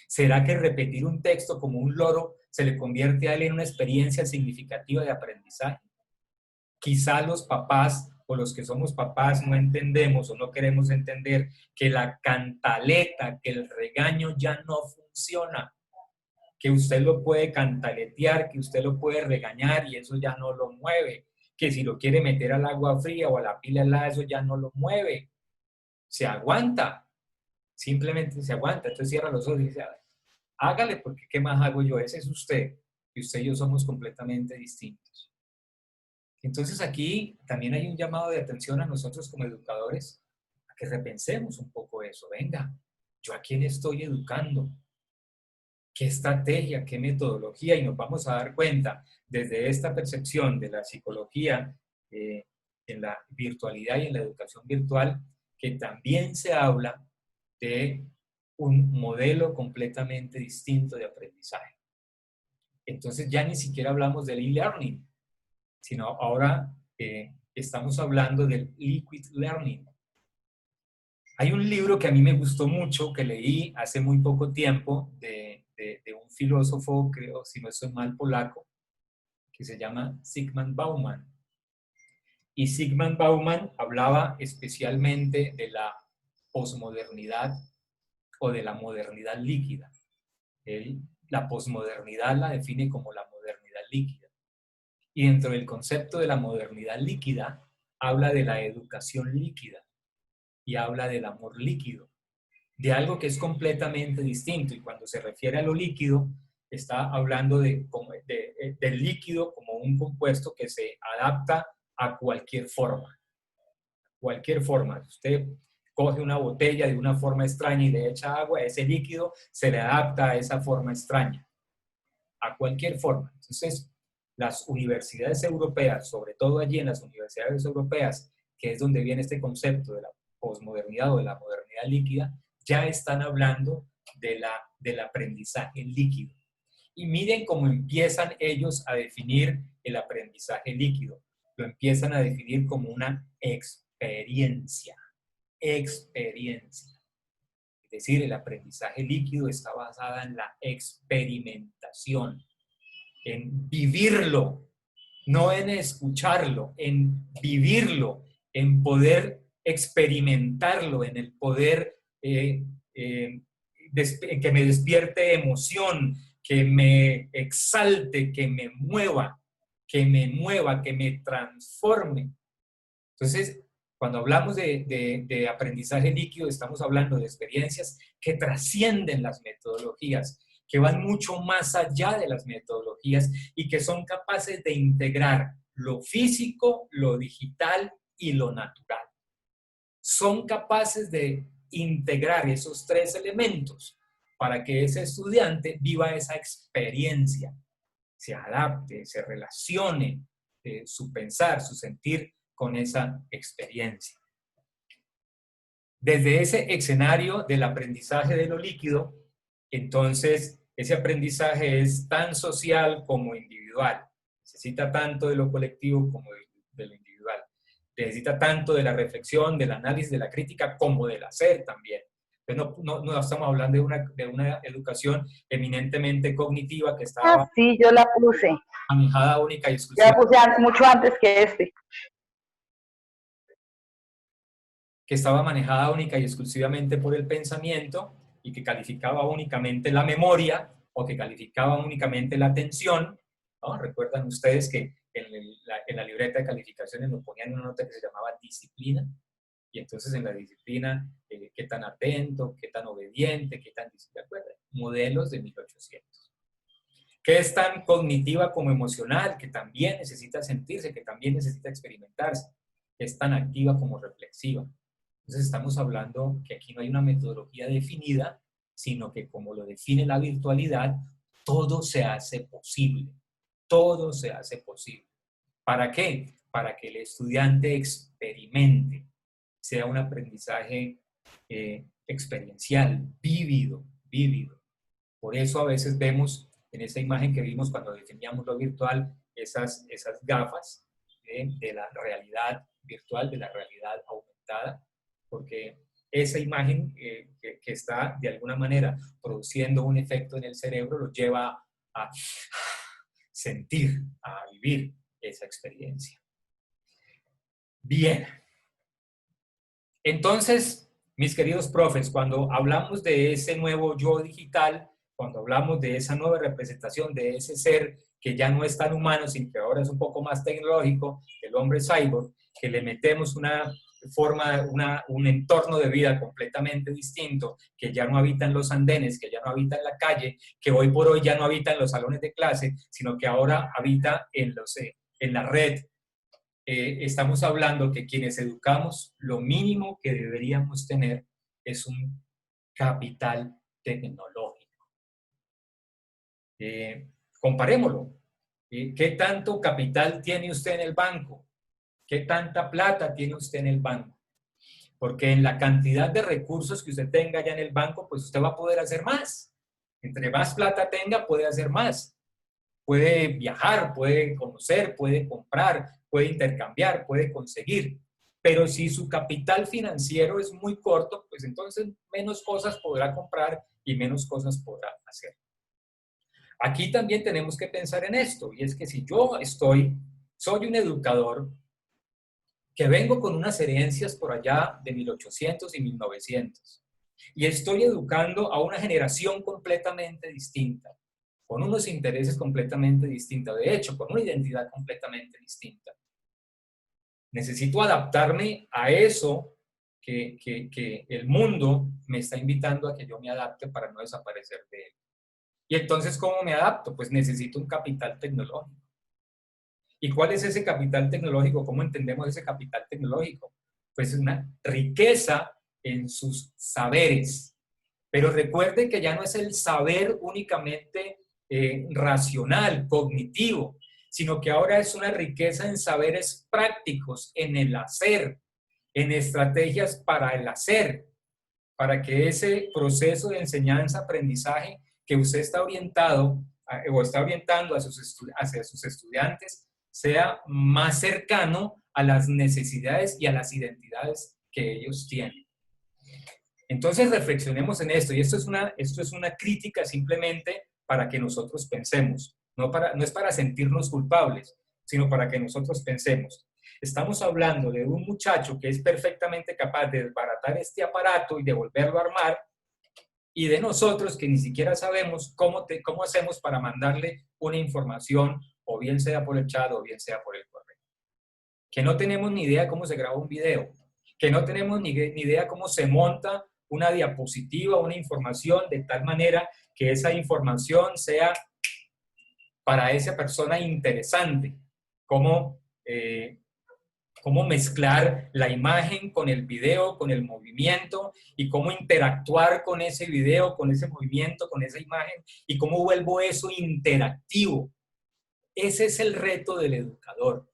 ¿Será que repetir un texto como un loro se le convierte a él en una experiencia significativa de aprendizaje? Quizá los papás o los que somos papás no entendemos o no queremos entender que la cantaleta, que el regaño ya no funciona, que usted lo puede cantaletear, que usted lo puede regañar y eso ya no lo mueve, que si lo quiere meter al agua fría o a la pila helada, eso ya no lo mueve. Se aguanta, simplemente se aguanta. Entonces cierra los ojos y dice, hágale, porque ¿qué más hago yo? Ese es usted, y usted y yo somos completamente distintos. Entonces aquí también hay un llamado de atención a nosotros como educadores, a que repensemos un poco eso. Venga, ¿yo a quién estoy educando? ¿Qué estrategia, qué metodología? Y nos vamos a dar cuenta desde esta percepción de la psicología en la virtualidad y en la educación virtual, que también se habla de un modelo completamente distinto de aprendizaje. Entonces ya ni siquiera hablamos del e-learning, sino ahora estamos hablando del liquid learning. Hay un libro que a mí me gustó mucho, que leí hace muy poco tiempo, de un filósofo, creo, si no estoy mal, polaco, que se llama Zygmunt Bauman. Y Zygmunt Bauman hablaba especialmente de la posmodernidad o de la modernidad líquida. La posmodernidad la define como la modernidad líquida. Y dentro del concepto de la modernidad líquida, habla de la educación líquida y habla del amor líquido, de algo que es completamente distinto. Y cuando se refiere a lo líquido, está hablando del líquido como un compuesto que se adapta a cualquier forma. Cualquier forma. Usted coge una botella de una forma extraña y le echa agua, ese líquido se le adapta a esa forma extraña. A cualquier forma. Entonces, las universidades europeas, sobre todo allí en las universidades europeas, que es donde viene este concepto de la posmodernidad o de la modernidad líquida, ya están hablando del aprendizaje líquido. Y miren cómo empiezan ellos a definir el aprendizaje líquido. Lo empiezan a definir como una experiencia. Experiencia. Es decir, el aprendizaje líquido está basado en la experimentación, en vivirlo, no en escucharlo, en vivirlo, en poder experimentarlo, en el poder que me despierte emoción, que me exalte, que me mueva, que me transforme. Entonces, cuando hablamos de aprendizaje líquido, estamos hablando de experiencias que trascienden las metodologías, que van mucho más allá de las metodologías y que son capaces de integrar lo físico, lo digital y lo natural. Son capaces de integrar esos tres elementos para que ese estudiante viva esa experiencia, se adapte, se relacione su pensar, su sentir con esa experiencia. Desde ese escenario del aprendizaje de lo líquido, entonces ese aprendizaje es tan social como individual. Necesita tanto de lo colectivo como de lo individual. Necesita tanto de la reflexión, del análisis, de la crítica, como del hacer también. Entonces no estamos hablando de una educación eminentemente cognitiva que estaba sí, yo la puse. manejada única y Ya exclusivamente. la puse mucho antes que este. Que estaba manejada única y exclusivamente por el pensamiento y que calificaba únicamente la memoria o que calificaba únicamente la atención, ¿no? Recuerdan ustedes que en la libreta de calificaciones nos ponían una nota que se llamaba disciplina, y entonces en la disciplina, qué tan atento, qué tan obediente, qué tan disciplinado, modelos de 1800. Que es tan cognitiva como emocional, que también necesita sentirse, que también necesita experimentarse, que es tan activa como reflexiva. Entonces estamos hablando que aquí no hay una metodología definida, sino que como lo define la virtualidad, todo se hace posible. Todo se hace posible. ¿Para qué? Para que el estudiante experimente, sea un aprendizaje experiencial, vívido, vívido. Por eso a veces vemos en esa imagen que vimos cuando definíamos lo virtual, esas gafas de la realidad virtual, de la realidad aumentada, porque esa imagen que está de alguna manera produciendo un efecto en el cerebro lo lleva a sentir, a vivir esa experiencia. Bien. Entonces, mis queridos profes, cuando hablamos de ese nuevo yo digital, cuando hablamos de esa nueva representación de ese ser que ya no es tan humano, sino que ahora es un poco más tecnológico, el hombre cyborg, que le metemos una forma, un entorno de vida completamente distinto, que ya no habita en los andenes, que ya no habita en la calle, que hoy por hoy ya no habita en los salones de clase, sino que ahora habita en la red. Estamos hablando que quienes educamos, lo mínimo que deberíamos tener es un capital tecnológico. Comparémoslo. ¿Qué tanto capital tiene usted en el banco? ¿Qué tanta plata tiene usted en el banco? Porque en la cantidad de recursos que usted tenga ya en el banco, pues usted va a poder hacer más. Entre más plata tenga, puede hacer más. Puede viajar, puede conocer, puede comprar, puede intercambiar, puede conseguir. Pero si su capital financiero es muy corto, pues entonces menos cosas podrá comprar y menos cosas podrá hacer. Aquí también tenemos que pensar en esto, y es que si yo soy un educador que vengo con unas herencias por allá de 1800 y 1900, y estoy educando a una generación completamente distinta, con unos intereses completamente distintos, de hecho, con una identidad completamente distinta. Necesito adaptarme a eso que el mundo me está invitando a que yo me adapte para no desaparecer de él. Y entonces, ¿cómo me adapto? Pues necesito un capital tecnológico. ¿Y cuál es ese capital tecnológico? ¿Cómo entendemos ese capital tecnológico? Pues una riqueza en sus saberes. Pero recuerde que ya no es el saber únicamente racional, cognitivo, sino que ahora es una riqueza en saberes prácticos, en el hacer, en estrategias para el hacer, para que ese proceso de enseñanza-aprendizaje que usted está orientando hacia sus estudiantes sea más cercano a las necesidades y a las identidades que ellos tienen. Entonces reflexionemos en esto, y esto es una crítica simplemente para que nosotros pensemos, no es para sentirnos culpables, sino para que nosotros pensemos. Estamos hablando de un muchacho que es perfectamente capaz de desbaratar este aparato y de volverlo a armar, y de nosotros que ni siquiera sabemos cómo hacemos para mandarle una información, o bien sea por el chat o bien sea por el correo. Que no tenemos ni idea cómo se graba un video, que no tenemos ni idea cómo se monta una diapositiva, una información de tal manera que esa información sea para esa persona interesante. Cómo mezclar la imagen con el video, con el movimiento, y cómo interactuar con ese video, con ese movimiento, con esa imagen, y cómo vuelvo eso interactivo. Ese es el reto del educador.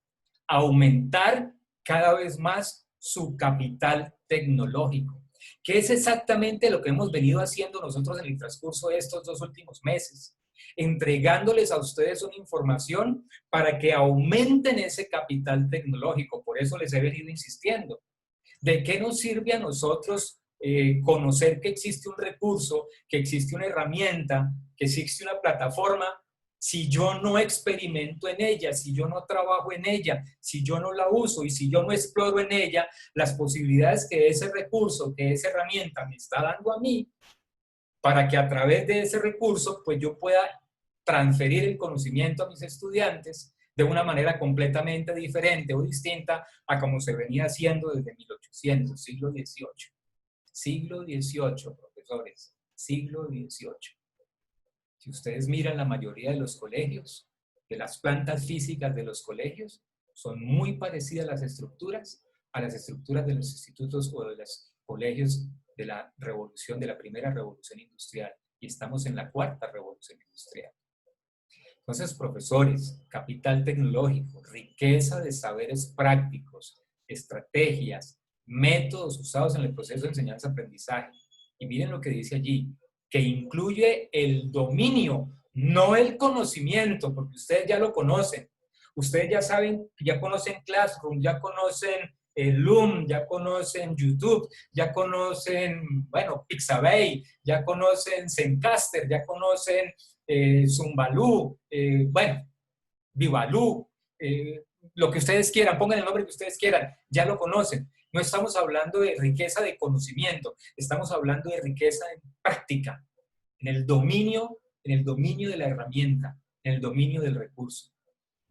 Aumentar cada vez más su capital tecnológico, que es exactamente lo que hemos venido haciendo nosotros en el transcurso de estos 2 últimos meses, entregándoles a ustedes una información para que aumenten ese capital tecnológico. Por eso les he venido insistiendo. ¿De qué nos sirve a nosotros conocer que existe un recurso, que existe una herramienta, que existe una plataforma, si yo no experimento en ella, si yo no trabajo en ella, si yo no la uso y si yo no exploro en ella las posibilidades que ese recurso, que esa herramienta me está dando a mí, para que a través de ese recurso pues yo pueda transferir el conocimiento a mis estudiantes de una manera completamente diferente o distinta a como se venía haciendo desde 1800, siglo XVIII. Siglo XVIII, profesores, siglo XVIII. Si ustedes miran la mayoría de los colegios, de las plantas físicas de los colegios, son muy parecidas las estructuras a las estructuras de los institutos o de los colegios de la primera revolución industrial. Y estamos en la 4ª revolución industrial. Entonces, profesores, capital tecnológico, riqueza de saberes prácticos, estrategias, métodos usados en el proceso de enseñanza-aprendizaje. Y miren lo que dice allí, que incluye el dominio, no el conocimiento, porque ustedes ya lo conocen. Ustedes ya saben, ya conocen Classroom, ya conocen Loom, ya conocen YouTube, ya conocen, bueno, Pixabay, ya conocen Zencaster, ya conocen Zumbalú, bueno, Vivalú, lo que ustedes quieran, pongan el nombre que ustedes quieran, ya lo conocen. No estamos hablando de riqueza de conocimiento, estamos hablando de riqueza en práctica, en el dominio de la herramienta, en el dominio del recurso.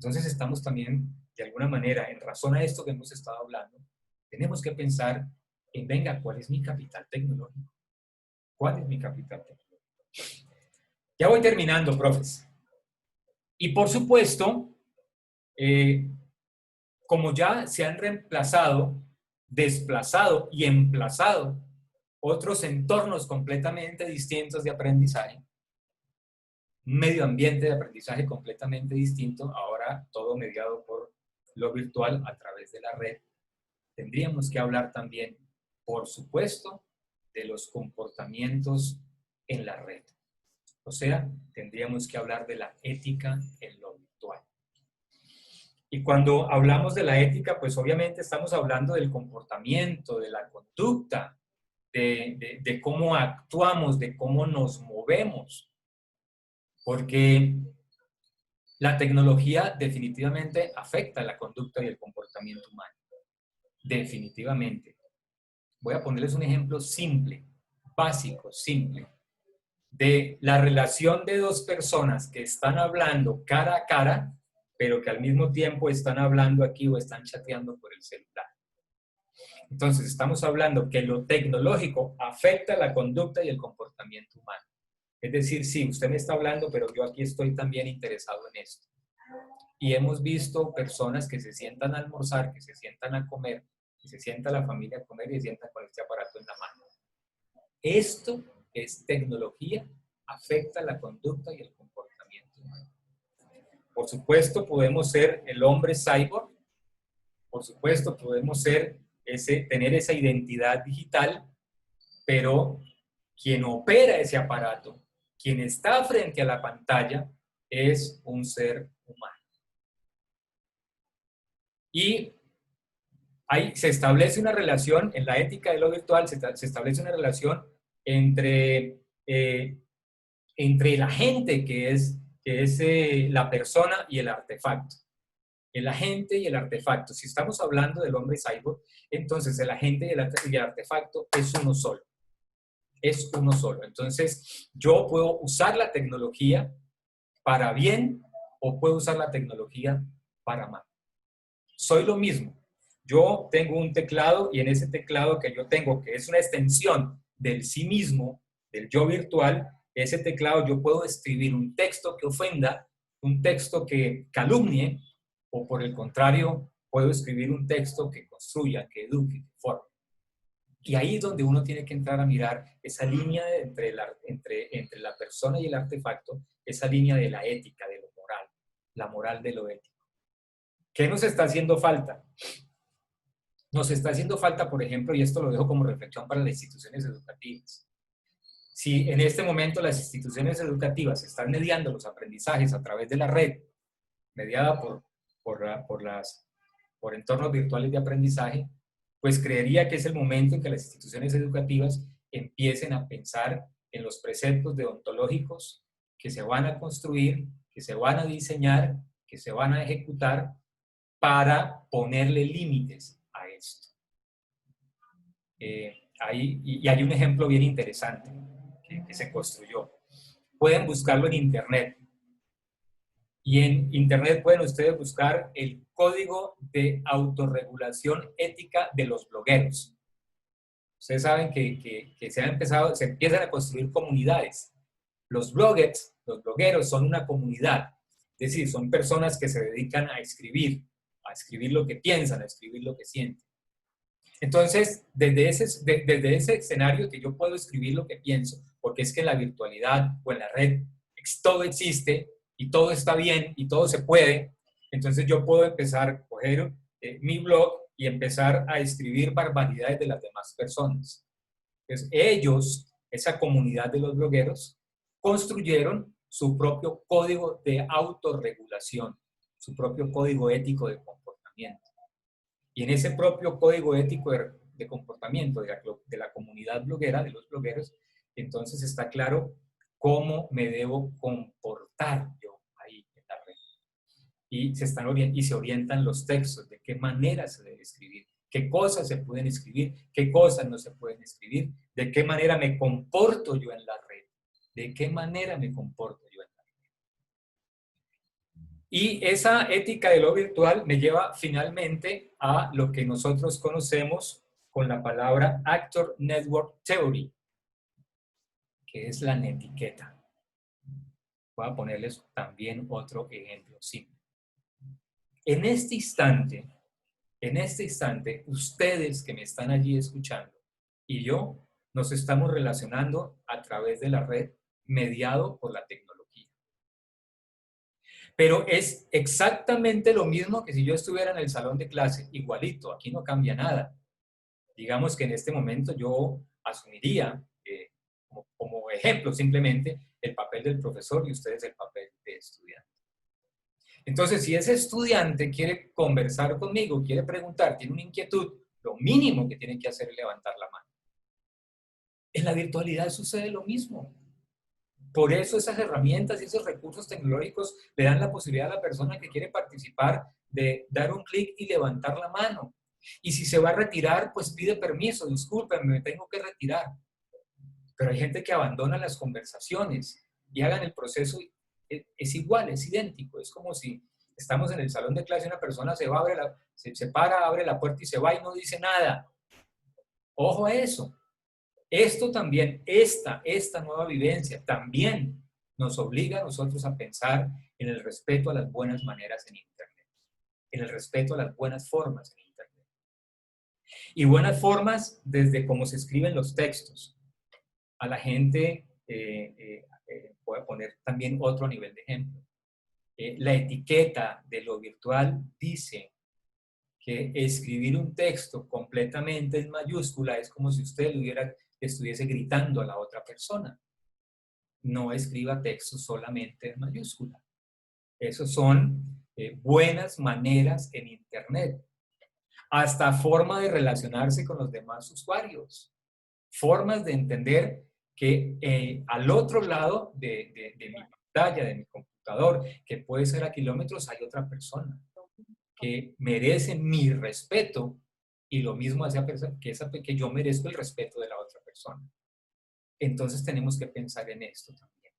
Entonces estamos también, de alguna manera, en razón a esto que hemos estado hablando, tenemos que pensar en, venga, ¿cuál es mi capital tecnológico? ¿Cuál es mi capital tecnológico? Ya voy terminando, profes. Y por supuesto, como ya se han reemplazado, desplazado y emplazado otros entornos completamente distintos de aprendizaje, medio ambiente de aprendizaje completamente distinto, ahora todo mediado por lo virtual a través de la red, tendríamos que hablar también, por supuesto, de los comportamientos en la red. O sea, tendríamos que hablar de la ética en lo virtual. Y cuando hablamos de la ética, pues obviamente estamos hablando del comportamiento, de la conducta, de cómo actuamos, de cómo nos movemos. Porque la tecnología definitivamente afecta la conducta y el comportamiento humano. Definitivamente. Voy a ponerles un ejemplo simple, básico, simple, de la relación de dos personas que están hablando cara a cara, pero que al mismo tiempo están hablando aquí o están chateando por el celular. Entonces, estamos hablando que lo tecnológico afecta la conducta y el comportamiento humano. Es decir, sí, usted me está hablando, pero yo aquí estoy también interesado en esto. Y hemos visto personas que se sientan a almorzar, que se sientan a comer, que se sienta la familia a comer y se sientan con este aparato en la mano. Esto es tecnología, afecta la conducta y el comportamiento humano. Por supuesto, podemos ser el hombre cyborg, por supuesto, podemos ser tener esa identidad digital, pero quien opera ese aparato, quien está frente a la pantalla, es un ser humano. Y ahí se establece una relación, en la ética de lo virtual, se establece una relación entre la gente que es la persona y el artefacto. El agente y el artefacto. Si estamos hablando del hombre cyborg, entonces el agente y el artefacto es uno solo. Es uno solo. Entonces, yo puedo usar la tecnología para bien o puedo usar la tecnología para mal. Soy lo mismo. Yo tengo un teclado y en ese teclado que yo tengo, que es una extensión del sí mismo, del yo virtual, ese teclado yo puedo escribir un texto que ofenda, un texto que calumnie, o por el contrario, puedo escribir un texto que construya, que eduque, que forme. Y ahí es donde uno tiene que entrar a mirar esa línea entre la persona y el artefacto, esa línea de la ética, de lo moral, la moral de lo ético. ¿Qué nos está haciendo falta? Nos está haciendo falta, por ejemplo, y esto lo dejo como reflexión para las instituciones educativas. Si en este momento las instituciones educativas están mediando los aprendizajes a través de la red, mediada por entornos virtuales de aprendizaje, pues creería que es el momento en que las instituciones educativas empiecen a pensar en los preceptos deontológicos que se van a construir, que se van a diseñar, que se van a ejecutar para ponerle límites a esto. Hay un ejemplo bien interesante que se construyó. Pueden buscarlo en Internet. Y en Internet pueden ustedes buscar el código de autorregulación ética de los blogueros. Ustedes saben que se empiezan a construir comunidades. Los blogueros son una comunidad. Es decir, son personas que se dedican a escribir lo que piensan, a escribir lo que sienten. Entonces, desde ese escenario que yo puedo escribir lo que pienso, porque es que en la virtualidad o en la red todo existe, y todo está bien y todo se puede, entonces yo puedo empezar a coger mi blog y empezar a escribir barbaridades de las demás personas. Entonces ellos, esa comunidad de los blogueros, construyeron su propio código de autorregulación, su propio código ético de comportamiento. Y en ese propio código ético de comportamiento de la comunidad bloguera, de los blogueros, entonces está claro cómo me debo comportar yo ahí en la red. Y se orientan los textos, de qué manera se debe escribir, qué cosas se pueden escribir, qué cosas no se pueden escribir, de qué manera me comporto yo en la red, de qué manera me comporto yo en la red. Y esa ética de lo virtual me lleva finalmente a lo que nosotros conocemos con la palabra Actor Network Theory, que es la netiqueta. Voy a ponerles también otro ejemplo simple. En este instante, ustedes que me están allí escuchando y yo nos estamos relacionando a través de la red mediado por la tecnología. Pero es exactamente lo mismo que si yo estuviera en el salón de clase, igualito, aquí no cambia nada. Digamos que en este momento yo asumiría, como ejemplo simplemente, el papel del profesor y ustedes el papel de estudiante. Entonces, si ese estudiante quiere conversar conmigo, quiere preguntar, tiene una inquietud, lo mínimo que tiene que hacer es levantar la mano. En la virtualidad sucede lo mismo. Por eso esas herramientas y esos recursos tecnológicos le dan la posibilidad a la persona que quiere participar de dar un clic y levantar la mano. Y si se va a retirar, pues pide permiso, discúlpenme, me tengo que retirar. Pero hay gente que abandona las conversaciones y hagan el proceso, es igual, es idéntico. Es como si estamos en el salón de clase y una persona se para, abre la puerta y se va y no dice nada. Ojo a eso. Esto también, esta nueva vivencia también nos obliga a nosotros a pensar en el respeto a las buenas maneras en Internet, en el respeto a las buenas formas en Internet. Y buenas formas desde cómo se escriben los textos. A la gente, voy a poner también otro nivel de ejemplo. La etiqueta de lo virtual dice que escribir un texto completamente en mayúscula es como si usted estuviese gritando a la otra persona. No escriba texto solamente en mayúscula. Esos son buenas maneras en Internet. Hasta forma de relacionarse con los demás usuarios. Formas de entender que al otro lado de mi pantalla, de mi computador, que puede ser a kilómetros, hay otra persona que merece mi respeto y lo mismo hace que yo merezco el respeto de la otra persona. Entonces tenemos que pensar en esto también.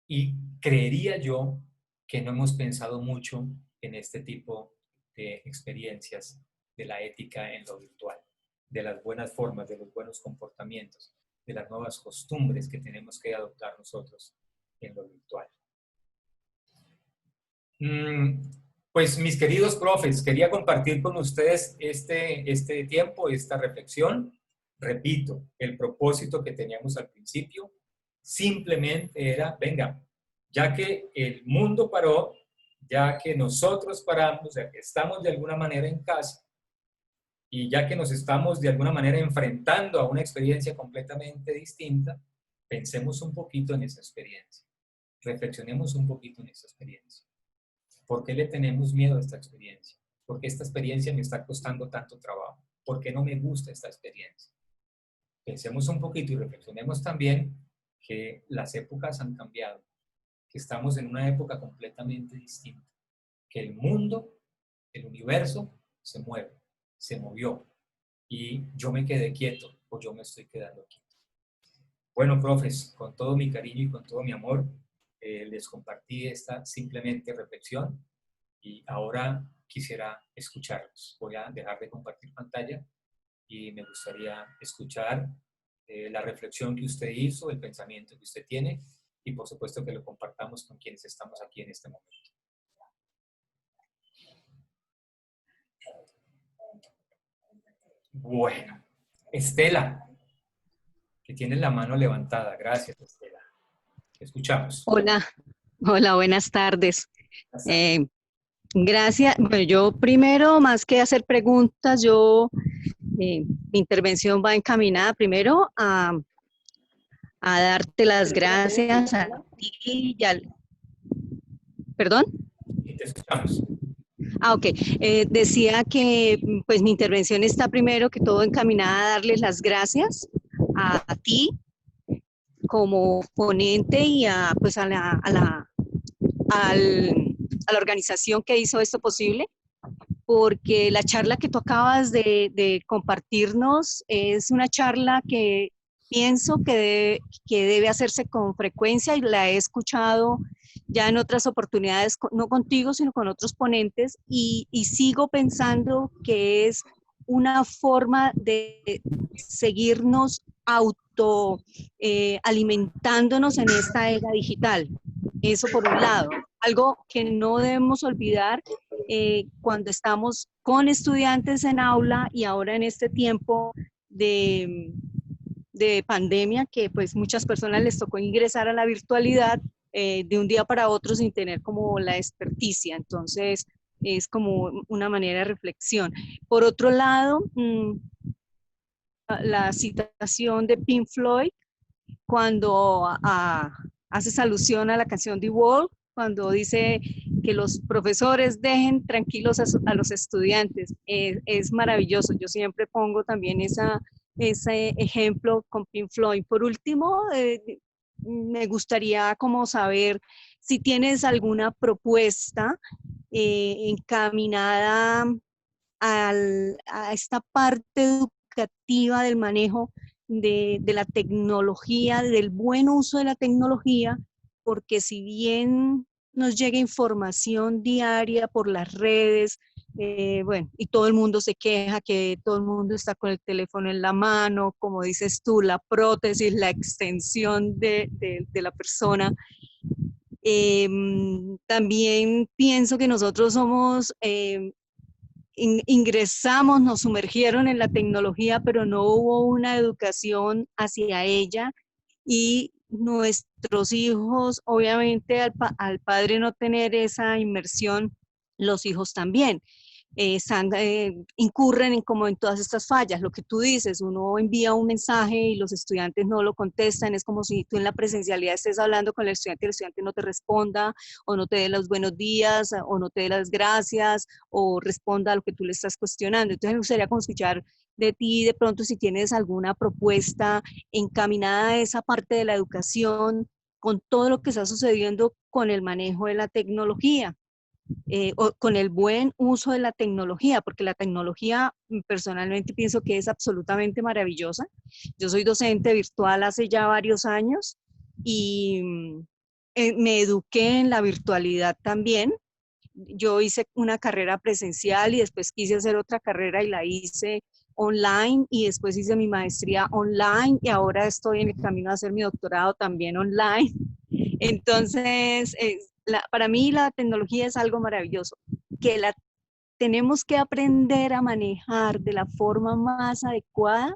Y creería yo que no hemos pensado mucho en este tipo de experiencias de la ética en lo virtual, de las buenas formas, de los buenos comportamientos, de las nuevas costumbres que tenemos que adoptar nosotros en lo virtual. Pues mis queridos profes, quería compartir con ustedes este tiempo, esta reflexión. Repito, el propósito que teníamos al principio simplemente era, venga, ya que el mundo paró, ya que nosotros paramos, ya que estamos de alguna manera en casa y ya que nos estamos de alguna manera enfrentando a una experiencia completamente distinta, pensemos un poquito en esa experiencia, reflexionemos un poquito en esa experiencia. ¿Por qué le tenemos miedo a esta experiencia? ¿Por qué esta experiencia me está costando tanto trabajo? ¿Por qué no me gusta esta experiencia? Pensemos un poquito y reflexionemos también que las épocas han cambiado, que estamos en una época completamente distinta, que el mundo, el universo, se mueve, se movió y yo me quedé quieto o yo me estoy quedando quieto. Bueno, profes, con todo mi cariño y con todo mi amor, les compartí esta simplemente reflexión y ahora quisiera escucharlos. Voy a dejar de compartir pantalla y me gustaría escuchar la reflexión que usted hizo, el pensamiento que usted tiene y por supuesto que lo compartamos con quienes estamos aquí en este momento. Bueno, Estela, que tiene la mano levantada. Gracias, Estela. Escuchamos. Hola, Hola, buenas tardes. Eh, Gracias. Bueno, yo primero, más que hacer preguntas, mi intervención va encaminada primero a darte las gracias a ti y al... ¿Perdón? Y te escuchamos. Ok. Decía que pues mi intervención está primero que todo encaminada a darles las gracias a ti como ponente y pues a la organización que hizo esto posible, porque la charla que tú acabas de compartirnos es una charla que pienso que debe hacerse con frecuencia y la he escuchado ya en otras oportunidades, no contigo, sino con otros ponentes, y sigo pensando que es una forma de seguirnos alimentándonos en esta era digital. Eso por un lado. Algo que no debemos olvidar cuando estamos con estudiantes en aula y ahora en este tiempo de, de pandemia, que pues muchas personas les tocó ingresar a la virtualidad de un día para otro sin tener como la experticia. Entonces, es como una manera de reflexión. Por otro lado, la citación de Pink Floyd, cuando haces alusión a la canción The Wall, cuando dice que los profesores dejen tranquilos a los estudiantes. Es maravilloso. Yo siempre pongo también ese ejemplo con Pink Floyd. Por último, me gustaría como saber si tienes alguna propuesta encaminada a esta parte educativa del manejo de la tecnología, del buen uso de la tecnología, porque si bien nos llega información diaria por las redes, bueno, y todo el mundo se queja que todo el mundo está con el teléfono en la mano, como dices tú, la prótesis, la extensión de la persona. También pienso que nosotros somos ingresamos, nos sumergieron en la tecnología, pero no hubo una educación hacia ella y nuestros hijos, obviamente al padre no tener esa inmersión, los hijos también incurren como en todas estas fallas. Lo que tú dices, uno envía un mensaje y los estudiantes no lo contestan, es como si tú en la presencialidad estés hablando con el estudiante no te responda, o no te dé los buenos días, o no te dé las gracias, o responda a lo que tú le estás cuestionando. Entonces me gustaría como escuchar de ti de pronto si tienes alguna propuesta encaminada a esa parte de la educación con todo lo que está sucediendo con el manejo de la tecnología. O con el buen uso de la tecnología, porque la tecnología personalmente pienso que es absolutamente maravillosa. Yo soy docente virtual hace ya varios años y me eduqué en la virtualidad también. Yo hice una carrera presencial y después quise hacer otra carrera y la hice online y después hice mi maestría online y ahora estoy en el camino a hacer mi doctorado también online. Entonces, para mí la tecnología es algo maravilloso, que la tenemos que aprender a manejar de la forma más adecuada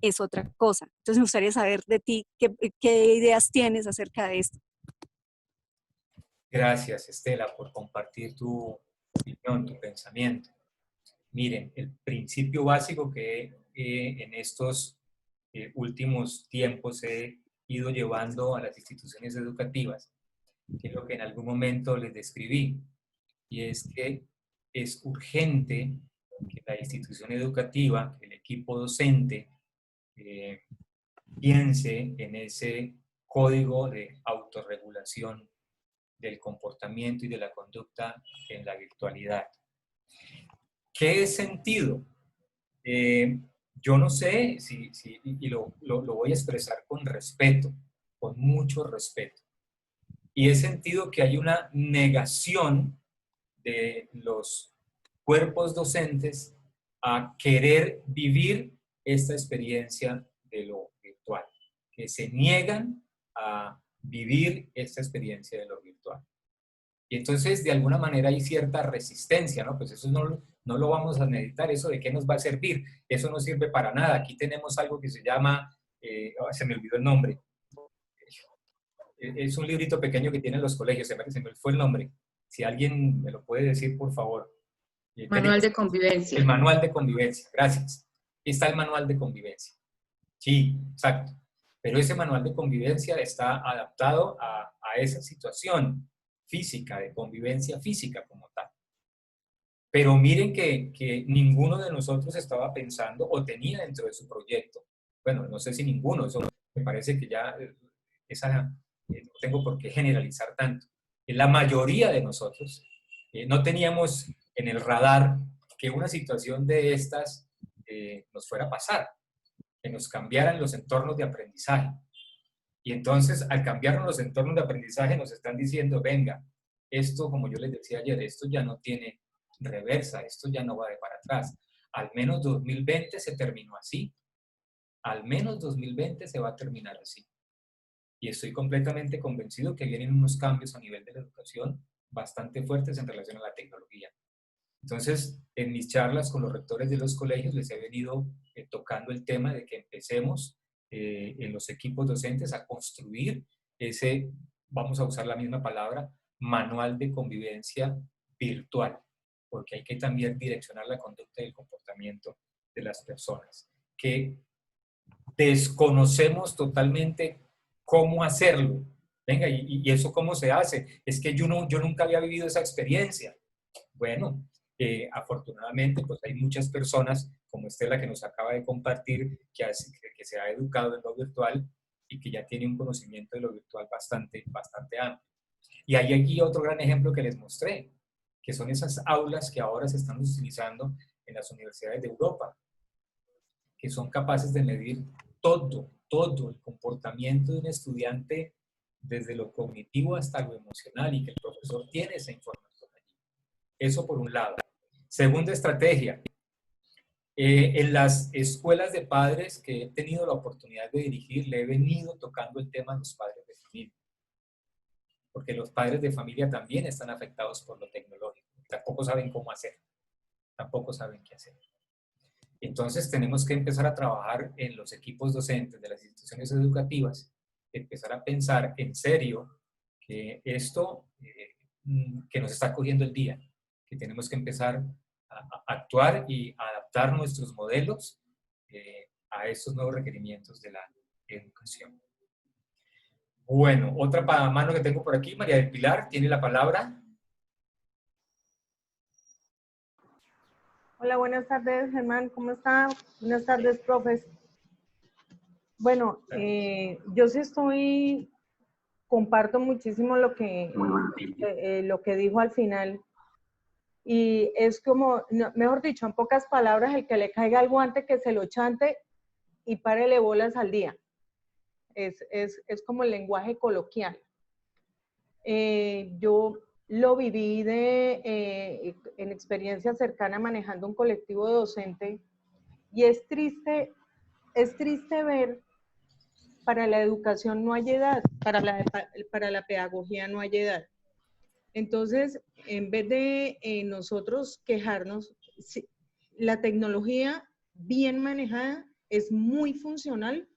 es otra cosa. Entonces me gustaría saber de ti qué ideas tienes acerca de esto. Gracias, Estela, por compartir tu opinión, tu pensamiento. Miren, el principio básico que en estos últimos tiempos he ido llevando a las instituciones educativas, que es lo que en algún momento les describí, y es que es urgente que la institución educativa, que el equipo docente, piense en ese código de autorregulación del comportamiento y de la conducta en la virtualidad. ¿Qué sentido? Yo no sé y lo voy a expresar con respeto, con mucho respeto. Y he sentido que hay una negación de los cuerpos docentes a querer vivir esta experiencia de lo virtual, que se niegan a vivir esta experiencia de lo virtual. Y entonces, de alguna manera, hay cierta resistencia, ¿no? Pues eso no lo vamos a necesitar, ¿eso de qué nos va a servir? Eso no sirve para nada. Aquí tenemos algo que se llama, se me olvidó el nombre, Es un librito pequeño que tienen los colegios, se me fue el nombre. Si alguien me lo puede decir, por favor. Manual de convivencia. El manual de convivencia, gracias. Está el manual de convivencia. Sí, exacto. Pero ese manual de convivencia está adaptado a esa situación física, de convivencia física como tal. Pero miren que ninguno de nosotros estaba pensando o tenía dentro de su proyecto. Bueno, no sé si ninguno, eso me parece que ya no tengo por qué generalizar tanto. La mayoría de nosotros no teníamos en el radar que una situación de estas nos fuera a pasar, que nos cambiaran los entornos de aprendizaje. Y entonces, al cambiar los entornos de aprendizaje, nos están diciendo, venga, esto, como yo les decía ayer, esto ya no tiene reversa, esto ya no va de para atrás. Al menos 2020 se terminó así. Al menos 2020 se va a terminar así. Y estoy completamente convencido que vienen unos cambios a nivel de la educación bastante fuertes en relación a la tecnología. Entonces, en mis charlas con los rectores de los colegios les he venido tocando el tema de que empecemos en los equipos docentes a construir ese, vamos a usar la misma palabra, manual de convivencia virtual, porque hay que también direccionar la conducta y el comportamiento de las personas, que desconocemos totalmente cómo hacerlo. Venga, ¿y eso cómo se hace? Es que yo nunca había vivido esa experiencia. Bueno, afortunadamente, pues hay muchas personas, como Estela, que nos acaba de compartir, que se ha educado en lo virtual y que ya tiene un conocimiento de lo virtual bastante amplio. Y hay aquí otro gran ejemplo que les mostré, que son esas aulas que ahora se están utilizando en las universidades de Europa, que son capaces de medir todo el comportamiento de un estudiante, desde lo cognitivo hasta lo emocional, y que el profesor tiene esa información allí. Eso por un lado. Segunda estrategia, en las escuelas de padres que he tenido la oportunidad de dirigir, le he venido tocando el tema a los padres de familia. Porque los padres de familia también están afectados por lo tecnológico. Tampoco saben cómo hacer. Tampoco saben qué hacer. Entonces tenemos que empezar a trabajar en los equipos docentes de las instituciones educativas, empezar a pensar en serio que esto que nos está cogiendo el día, que tenemos que empezar a actuar y adaptar nuestros modelos a estos nuevos requerimientos de la educación. Bueno, otra mano que tengo por aquí, María del Pilar, tiene la palabra. Hola, buenas tardes, Germán. ¿Cómo está? Buenas tardes, profes. Bueno, yo sí comparto muchísimo lo que dijo al final. Y es como, mejor dicho, en pocas palabras, el que le caiga el guante, que se lo chante y párele bolas al día. Es como el lenguaje coloquial. Yo lo viví en experiencia cercana manejando un colectivo docente, y es triste ver, para la educación no hay edad, para la pedagogía no hay edad. Entonces, en vez de nosotros quejarnos, la tecnología bien manejada es muy funcional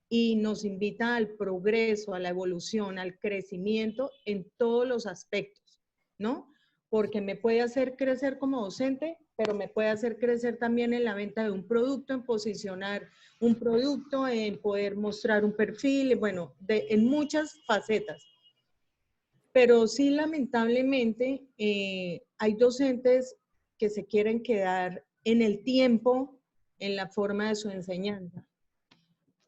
y nos invita al progreso, a la evolución, al crecimiento en todos los aspectos, ¿no? Porque me puede hacer crecer como docente, pero me puede hacer crecer también en la venta de un producto, en posicionar un producto, en poder mostrar un perfil, bueno, en muchas facetas. Pero sí, lamentablemente, hay docentes que se quieren quedar en el tiempo, en la forma de su enseñanza.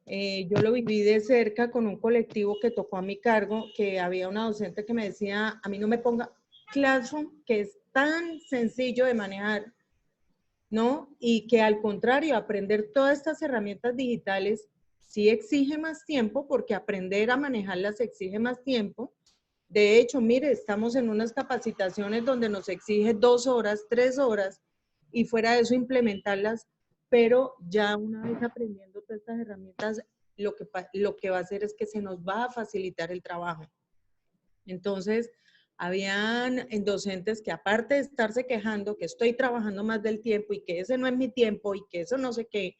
Yo lo viví de cerca con un colectivo que tocó a mi cargo, que había una docente que me decía, a mí no me ponga Classroom, que es tan sencillo de manejar, ¿no? Y que al contrario, aprender todas estas herramientas digitales sí exige más tiempo, porque aprender a manejarlas exige más tiempo. De hecho, mire, estamos en unas capacitaciones donde nos exige 2 horas, 3 horas, y fuera de eso implementarlas, pero ya una vez aprendiendo todas estas herramientas, lo que va a hacer es que se nos va a facilitar el trabajo. Entonces, habían docentes que, aparte de estarse quejando que estoy trabajando más del tiempo y que ese no es mi tiempo y que eso no sé qué,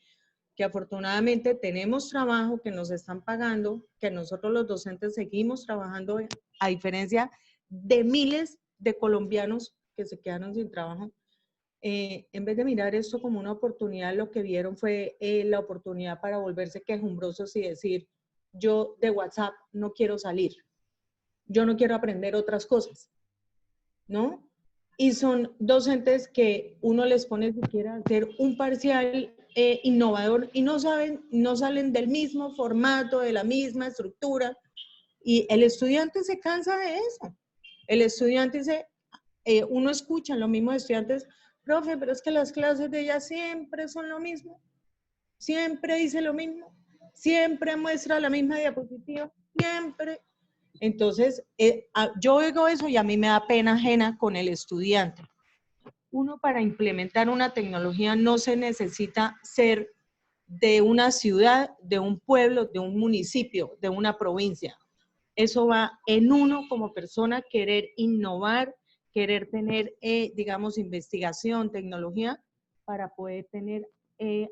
que afortunadamente tenemos trabajo, que nos están pagando, que nosotros los docentes seguimos trabajando, a diferencia de miles de colombianos que se quedaron sin trabajo. En vez de mirar esto como una oportunidad, lo que vieron fue la oportunidad para volverse quejumbrosos y decir, yo de WhatsApp no quiero salir, yo no quiero aprender otras cosas, ¿no? Y son docentes que uno les pone siquiera a hacer un parcial innovador y no salen del mismo formato, de la misma estructura, y el estudiante se cansa de eso. El estudiante dice, uno escucha los mismos estudiantes, profe, pero es que las clases de ella siempre son lo mismo, siempre dice lo mismo, siempre muestra la misma diapositiva, siempre. Entonces, yo oigo eso y a mí me da pena ajena con el estudiante. Uno, para implementar una tecnología no se necesita ser de una ciudad, de un pueblo, de un municipio, de una provincia. Eso va en uno como persona, querer innovar, querer tener, digamos, investigación, tecnología, para poder tener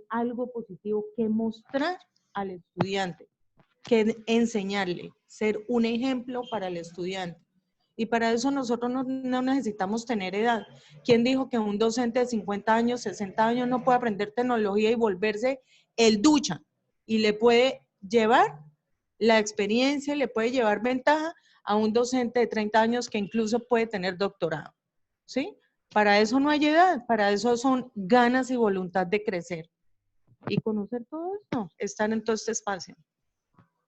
algo positivo que mostrar al estudiante, que enseñarle, ser un ejemplo para el estudiante. Y para eso nosotros no necesitamos tener edad. ¿Quién dijo que un docente de 50 años, 60 años no puede aprender tecnología y volverse el ducha? Y le puede llevar la experiencia, le puede llevar ventaja a un docente de 30 años que incluso puede tener doctorado, ¿sí? Para eso no hay edad, para eso son ganas y voluntad de crecer. Y conocer todo esto, estar en todo este espacio.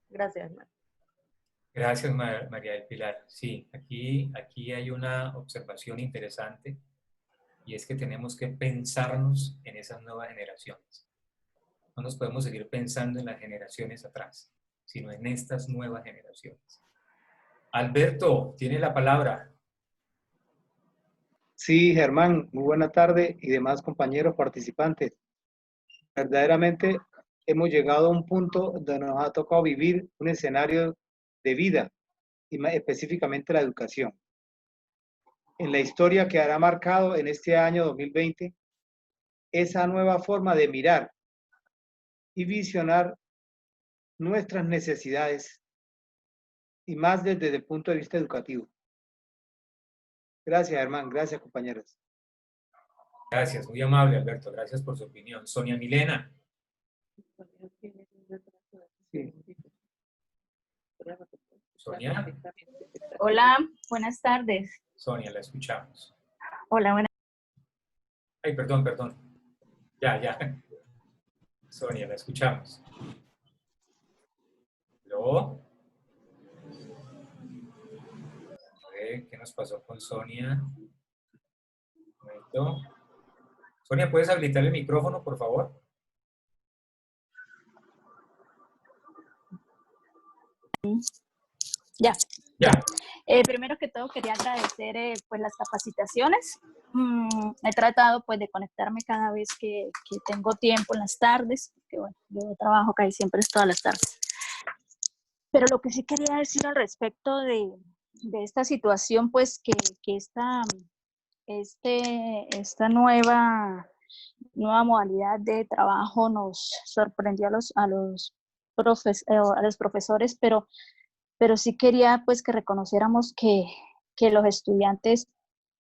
Gracias, María. Gracias, María del Pilar. Sí, aquí hay una observación interesante y es que tenemos que pensarnos en esas nuevas generaciones. No nos podemos seguir pensando en las generaciones atrás, sino en estas nuevas generaciones. Alberto, tiene la palabra. Sí, Germán, muy buena tarde y demás compañeros participantes. Verdaderamente hemos llegado a un punto donde nos ha tocado vivir un escenario de vida, y más específicamente la educación. En la historia que hará marcado en este año 2020, esa nueva forma de mirar y visionar nuestras necesidades, y más desde el punto de vista educativo. Gracias, Germán. Gracias, compañeros. Gracias, muy amable, Alberto. Gracias por su opinión. Sonia Milena. Sí. Sonia. Hola, buenas tardes. Sonia, la escuchamos. Hola, buenas. Ay, perdón. Ya. Sonia, la escuchamos. ¿Aló? A ver, ¿qué nos pasó con Sonia? Un momento. Sonia, ¿puedes habilitar el micrófono, por favor? Ya. Primero que todo quería agradecer pues las capacitaciones. He tratado pues de conectarme cada vez que tengo tiempo en las tardes, porque bueno, yo trabajo casi siempre todas las tardes. Pero lo que sí quería decir al respecto de esta situación, pues que esta nueva modalidad de trabajo nos sorprendió a los profesores, pero sí quería pues que reconociéramos que los estudiantes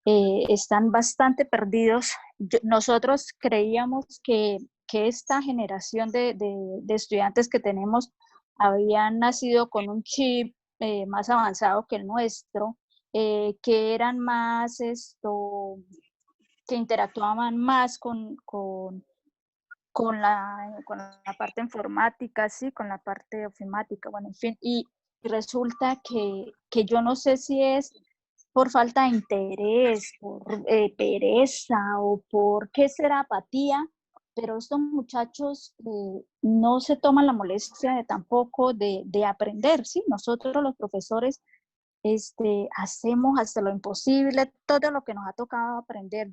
están bastante perdidos. Nosotros creíamos que esta generación de estudiantes que tenemos habían nacido con un chip más avanzado que el nuestro, que eran más que interactuaban más con la parte informática, sí, con la parte ofimática, bueno, en fin, y resulta que yo no sé si es por falta de interés, por pereza o por qué será apatía, pero estos muchachos no se toman la molestia tampoco de aprender, ¿sí? Nosotros los profesores hacemos hasta lo imposible, todo lo que nos ha tocado aprender.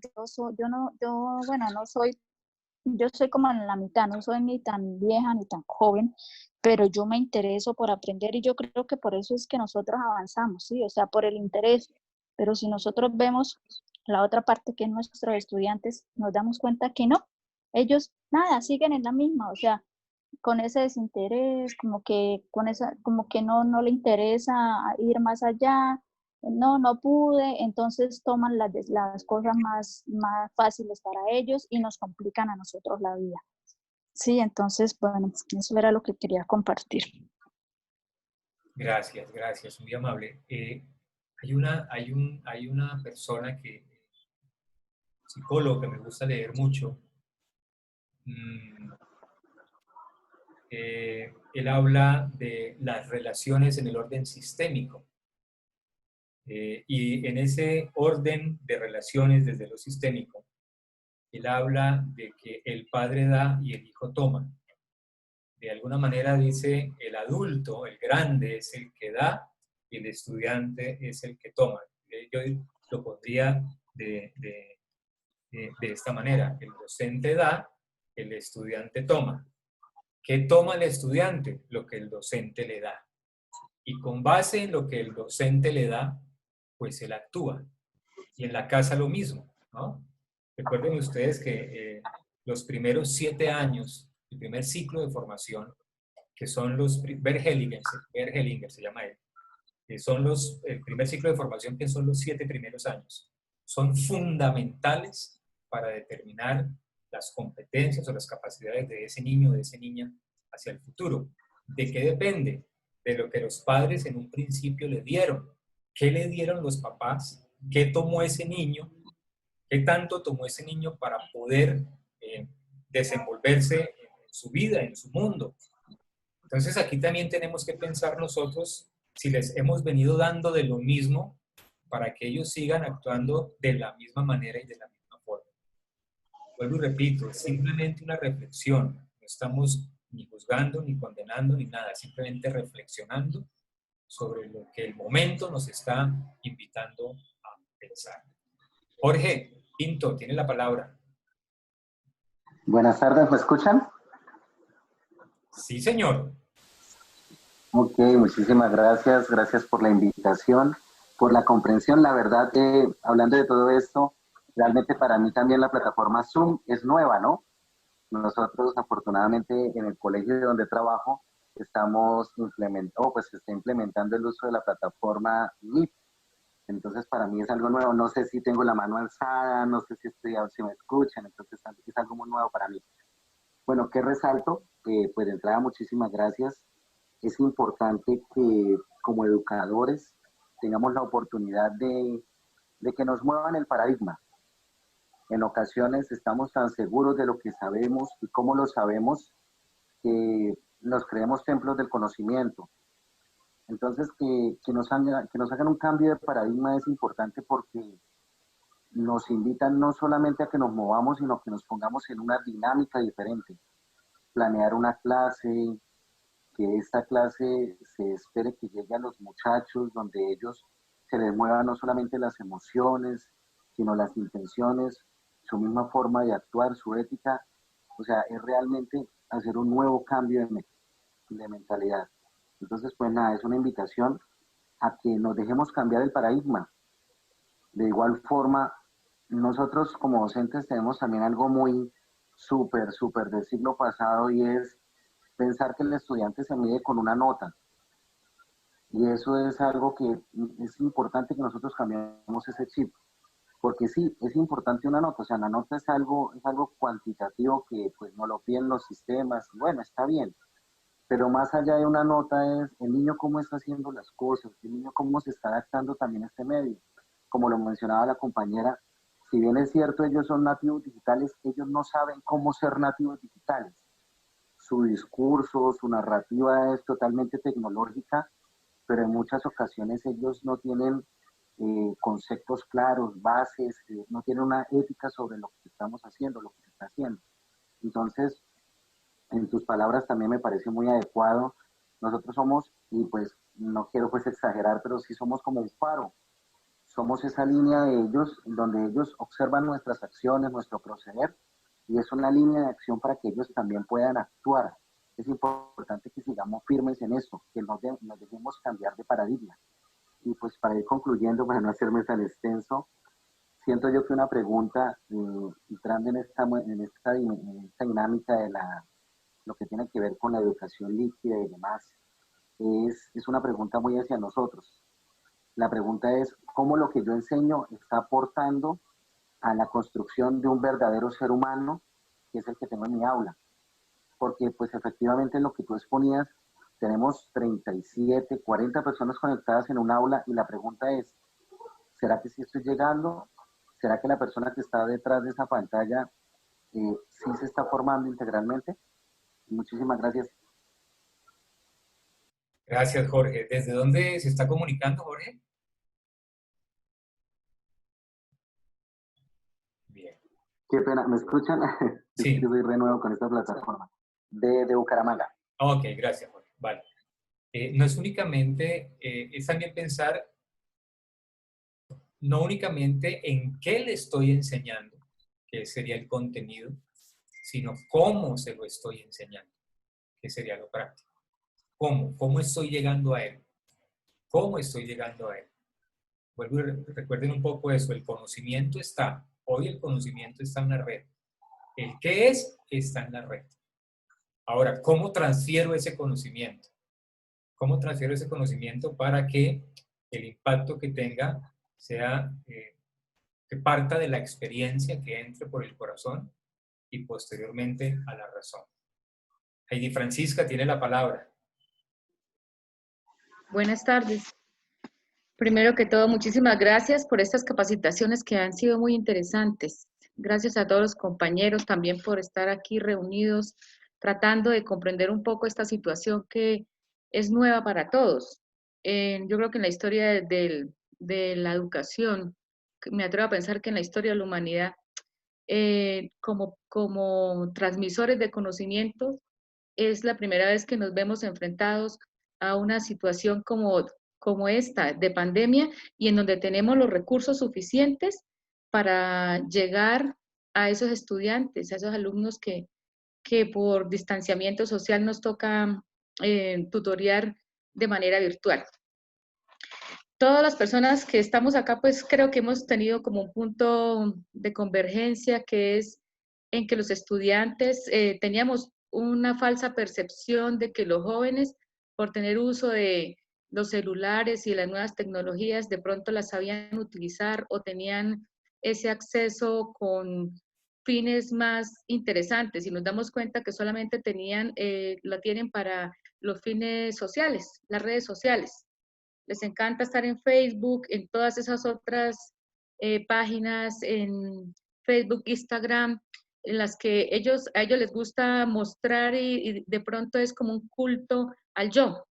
Yo soy como en la mitad, no soy ni tan vieja ni tan joven, pero yo me intereso por aprender y yo creo que por eso es que nosotros avanzamos, ¿sí? O sea, por el interés. Pero si nosotros vemos la otra parte que es nuestros estudiantes, nos damos cuenta que no, ellos nada, siguen en la misma, o sea, con ese desinterés, como que, como que no le interesa ir más allá, no pude, entonces toman las cosas más fáciles para ellos y nos complican a nosotros la vida. Sí, entonces, bueno, eso era lo que quería compartir. Gracias, muy amable. Hay una persona psicólogo que me gusta leer mucho. Él habla de las relaciones en el orden sistémico. Y en ese orden de relaciones desde lo sistémico, él habla de que el padre da y el hijo toma. De alguna manera dice, el adulto, el grande, es el que da y el estudiante es el que toma. Yo lo pondría de esta manera. El docente da, el estudiante toma. ¿Qué toma el estudiante? Lo que el docente le da. Y con base en lo que el docente le da, pues él actúa. Y en la casa lo mismo, ¿no? Recuerden ustedes que los primeros 7 años, el primer ciclo de formación, que son los Bert Hellinger se llama él, que son el primer ciclo de formación, que son los 7 primeros años, son fundamentales para determinar las competencias o las capacidades de ese niño o de esa niña hacia el futuro. ¿De qué depende? De lo que los padres en un principio le dieron. ¿Qué le dieron los papás? ¿Qué tomó ese niño? ¿Qué tanto tomó ese niño para poder desenvolverse en su vida, en su mundo? Entonces aquí también tenemos que pensar nosotros si les hemos venido dando de lo mismo para que ellos sigan actuando de la misma manera y de la misma forma. Vuelvo y repito, es simplemente una reflexión. No estamos ni juzgando, ni condenando, ni nada. Simplemente reflexionando sobre lo que el momento nos está invitando a pensar. Jorge Pinto, tiene la palabra. Buenas tardes, ¿me escuchan? Sí, señor. Ok, muchísimas gracias. Gracias por la invitación, por la comprensión. La verdad, hablando de todo esto, realmente para mí también la plataforma Zoom es nueva, ¿no? Nosotros, afortunadamente, en el colegio donde trabajo, pues se está implementando el uso de la plataforma Meet. Entonces, para mí es algo nuevo. No sé si tengo la mano alzada, no sé si me escuchan, entonces es algo muy nuevo para mí. Bueno, ¿qué resalto? Pues de entrada, muchísimas gracias. Es importante que como educadores tengamos la oportunidad de que nos muevan el paradigma. En ocasiones estamos tan seguros de lo que sabemos y cómo lo sabemos que nos creemos templos del conocimiento. Entonces, que nos hagan un cambio de paradigma es importante porque nos invitan no solamente a que nos movamos, sino que nos pongamos en una dinámica diferente. Planear una clase, que esta clase se espere que llegue a los muchachos, donde ellos se les muevan no solamente las emociones, sino las intenciones, su misma forma de actuar, su ética. O sea, es realmente hacer un nuevo cambio de mentalidad. Entonces, pues nada, es una invitación a que nos dejemos cambiar el paradigma. De igual forma, nosotros como docentes tenemos también algo muy súper del siglo pasado y es pensar que el estudiante se mide con una nota. Y eso es algo que es importante que nosotros cambiemos ese chip. Porque sí, es importante una nota. O sea, la nota es algo cuantitativo que pues no lo piden los sistemas. Bueno, está bien. Pero más allá de una nota es el niño cómo está haciendo las cosas, el niño cómo se está adaptando también a este medio. Como lo mencionaba la compañera, si bien es cierto ellos son nativos digitales, ellos no saben cómo ser nativos digitales. Su discurso, su narrativa es totalmente tecnológica, pero en muchas ocasiones ellos no tienen conceptos claros, bases, no tienen una ética sobre lo que estamos haciendo, lo que se está haciendo. Entonces, en tus palabras también me parece muy adecuado. Nosotros somos, y pues no quiero pues exagerar, pero sí somos como un faro. Somos esa línea de ellos, donde ellos observan nuestras acciones, nuestro proceder, y es una línea de acción para que ellos también puedan actuar. Es importante que sigamos firmes en eso, que nos dejemos cambiar de paradigma. Y pues para ir concluyendo, para no hacerme tan extenso, siento yo que una pregunta, entrando en esta dinámica lo que tiene que ver con la educación líquida y demás, es una pregunta muy hacia nosotros. La pregunta es, ¿cómo lo que yo enseño está aportando a la construcción de un verdadero ser humano, que es el que tengo en mi aula? Porque pues efectivamente en lo que tú exponías, tenemos 37, 40 personas conectadas en un aula y la pregunta es, ¿será que sí estoy llegando? ¿Será que la persona que está detrás de esa pantalla sí se está formando integralmente? Muchísimas gracias. Gracias, Jorge. ¿Desde dónde se está comunicando, Jorge? Bien. Qué pena, ¿me escuchan? Sí. Yo soy re nuevo con esta plataforma. De Bucaramanga. Ok, gracias, Jorge. Vale. No es únicamente, es también pensar no únicamente en qué le estoy enseñando, que sería el contenido, sino cómo se lo estoy enseñando, que sería lo práctico. ¿Cómo estoy llegando a él? ¿Cómo estoy llegando a él? Vuelvo y recuerden un poco eso, el conocimiento está, hoy el conocimiento está en la red. El qué es, está en la red. Ahora, ¿cómo transfiero ese conocimiento? ¿Cómo transfiero ese conocimiento para que el impacto que tenga sea, que parta de la experiencia, que entre por el corazón y posteriormente a la razón? Heidi Francisca tiene la palabra. Buenas tardes. Primero que todo, muchísimas gracias por estas capacitaciones que han sido muy interesantes. Gracias a todos los compañeros también por estar aquí reunidos, tratando de comprender un poco esta situación que es nueva para todos. Yo creo que en la historia de la educación, me atrevo a pensar que en la historia de la humanidad, como transmisores de conocimiento, es la primera vez que nos vemos enfrentados a una situación como esta de pandemia y en donde tenemos los recursos suficientes para llegar a esos estudiantes, a esos alumnos que por distanciamiento social nos toca tutoriar de manera virtual. Todas las personas que estamos acá, pues creo que hemos tenido como un punto de convergencia, que es en que los estudiantes teníamos una falsa percepción de que los jóvenes, por tener uso de los celulares y las nuevas tecnologías, de pronto las sabían utilizar o tenían ese acceso con fines más interesantes, y nos damos cuenta que solamente lo tienen para los fines sociales, las redes sociales. Les encanta estar en Facebook, en todas esas otras páginas, en Facebook, Instagram, en las que a ellos les gusta mostrar y de pronto es como un culto al yo,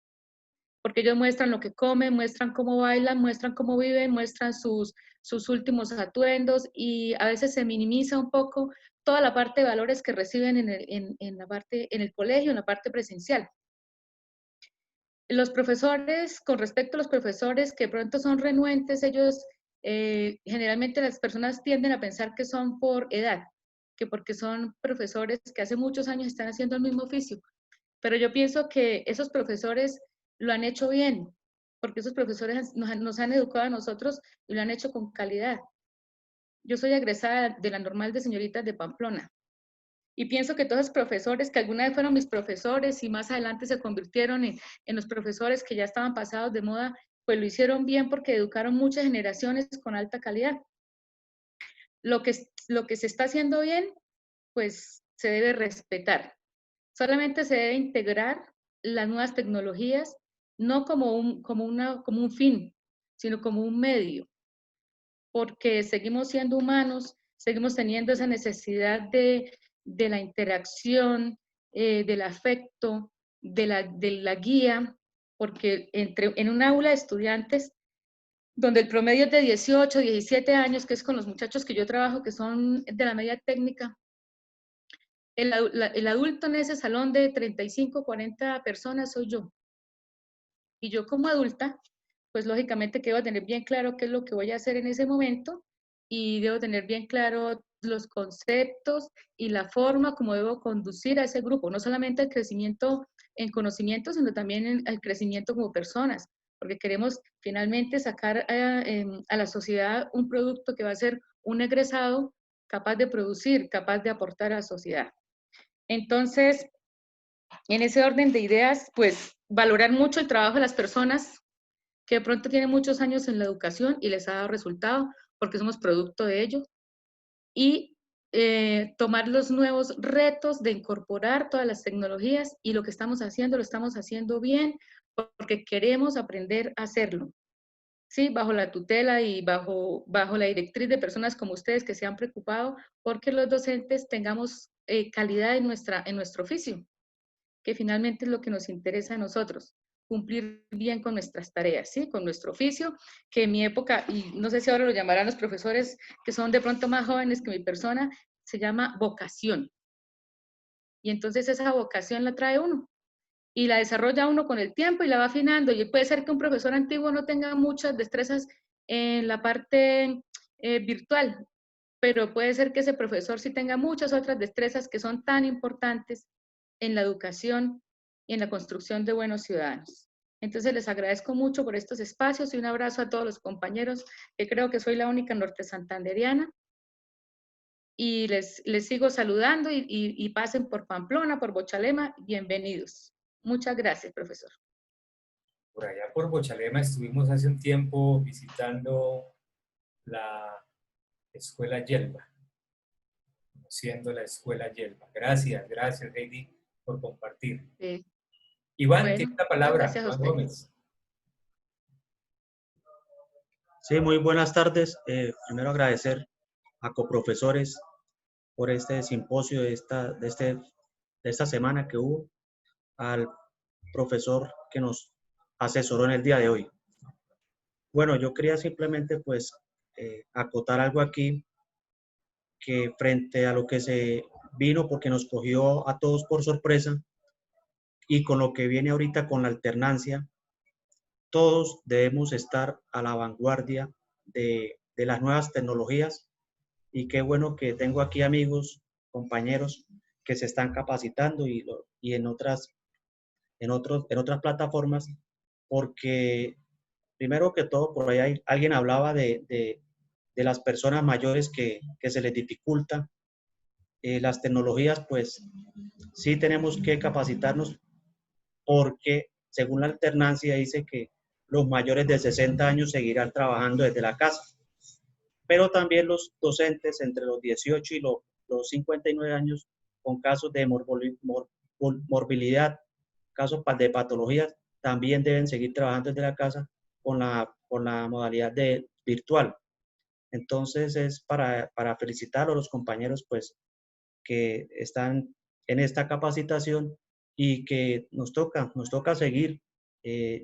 porque ellos muestran lo que comen, muestran cómo bailan, muestran cómo viven, muestran sus últimos atuendos y a veces se minimiza un poco toda la parte de valores que reciben en el colegio, en la parte presencial. Los profesores, con respecto a los profesores que de pronto son renuentes, ellos, generalmente las personas tienden a pensar que son por edad, que porque son profesores que hace muchos años están haciendo el mismo oficio. Pero yo pienso que esos profesores lo han hecho bien, porque esos profesores nos han educado a nosotros y lo han hecho con calidad. Yo soy egresada de la Normal de Señoritas de Pamplona. Y pienso que todos los profesores que alguna vez fueron mis profesores y más adelante se convirtieron en los profesores que ya estaban pasados de moda, pues lo hicieron bien porque educaron muchas generaciones con alta calidad. Lo que se está haciendo bien, pues se debe respetar. Solamente se debe integrar las nuevas tecnologías, no como un fin, sino como un medio, porque seguimos siendo humanos, seguimos teniendo esa necesidad de la interacción, del afecto, de la guía, porque en un aula de estudiantes, donde el promedio es de 18, 17 años, que es con los muchachos que yo trabajo, que son de la media técnica, el adulto en ese salón de 35, 40 personas soy yo. Y yo como adulta, pues lógicamente que debo tener bien claro qué es lo que voy a hacer en ese momento y debo tener bien claro los conceptos y la forma como debo conducir a ese grupo, no solamente el crecimiento en conocimiento, sino también el crecimiento como personas, porque queremos finalmente sacar a la sociedad un producto que va a ser un egresado capaz de producir, capaz de aportar a la sociedad. Entonces, en ese orden de ideas, pues valorar mucho el trabajo de las personas que de pronto tienen muchos años en la educación y les ha dado resultado porque somos producto de ello. Y tomar los nuevos retos de incorporar todas las tecnologías, y lo que estamos haciendo, lo estamos haciendo bien porque queremos aprender a hacerlo. Sí, bajo la tutela y bajo la directriz de personas como ustedes que se han preocupado porque los docentes tengamos calidad en nuestro oficio, que finalmente es lo que nos interesa a nosotros, cumplir bien con nuestras tareas, ¿sí? Con nuestro oficio, que en mi época, y no sé si ahora lo llamarán los profesores que son de pronto más jóvenes que mi persona, se llama vocación. Y entonces esa vocación la trae uno y la desarrolla uno con el tiempo y la va afinando. Y puede ser que un profesor antiguo no tenga muchas destrezas en la parte virtual, pero puede ser que ese profesor sí tenga muchas otras destrezas que son tan importantes en la educación y en la construcción de buenos ciudadanos. Entonces les agradezco mucho por estos espacios y un abrazo a todos los compañeros, que creo que soy la única norte santanderiana, y les sigo saludando y pasen por Pamplona, por Bochalema, bienvenidos. Muchas gracias, profesor. Por allá por Bochalema estuvimos hace un tiempo visitando la Escuela Yelva, conociendo la Escuela Yelva. Gracias, gracias Heidi por compartir. Sí. Iván, Bueno, tiene la palabra. gracias a Iván ustedes. Gómez. Sí, muy buenas tardes. Primero agradecer a coprofesores por este simposio de esta semana que hubo, al profesor que nos asesoró en el día de hoy. Bueno, yo quería simplemente pues acotar algo aquí, que frente a lo que se vino, porque nos cogió a todos por sorpresa, y con lo que viene ahorita con la alternancia, todos debemos estar a la vanguardia de las nuevas tecnologías, y qué bueno que tengo aquí amigos, compañeros que se están capacitando y en otras plataformas, porque primero que todo, por ahí alguien hablaba de las personas mayores que se les dificulta las tecnologías. Pues sí tenemos que capacitarnos, porque según la alternancia dice que los mayores de 60 años seguirán trabajando desde la casa, pero también los docentes entre los 18 y los 59 años con casos de morbilidad, casos de patologías, también deben seguir trabajando desde la casa con la modalidad de virtual. Entonces es para felicitar a los compañeros pues que están en esta capacitación, y que nos toca seguir.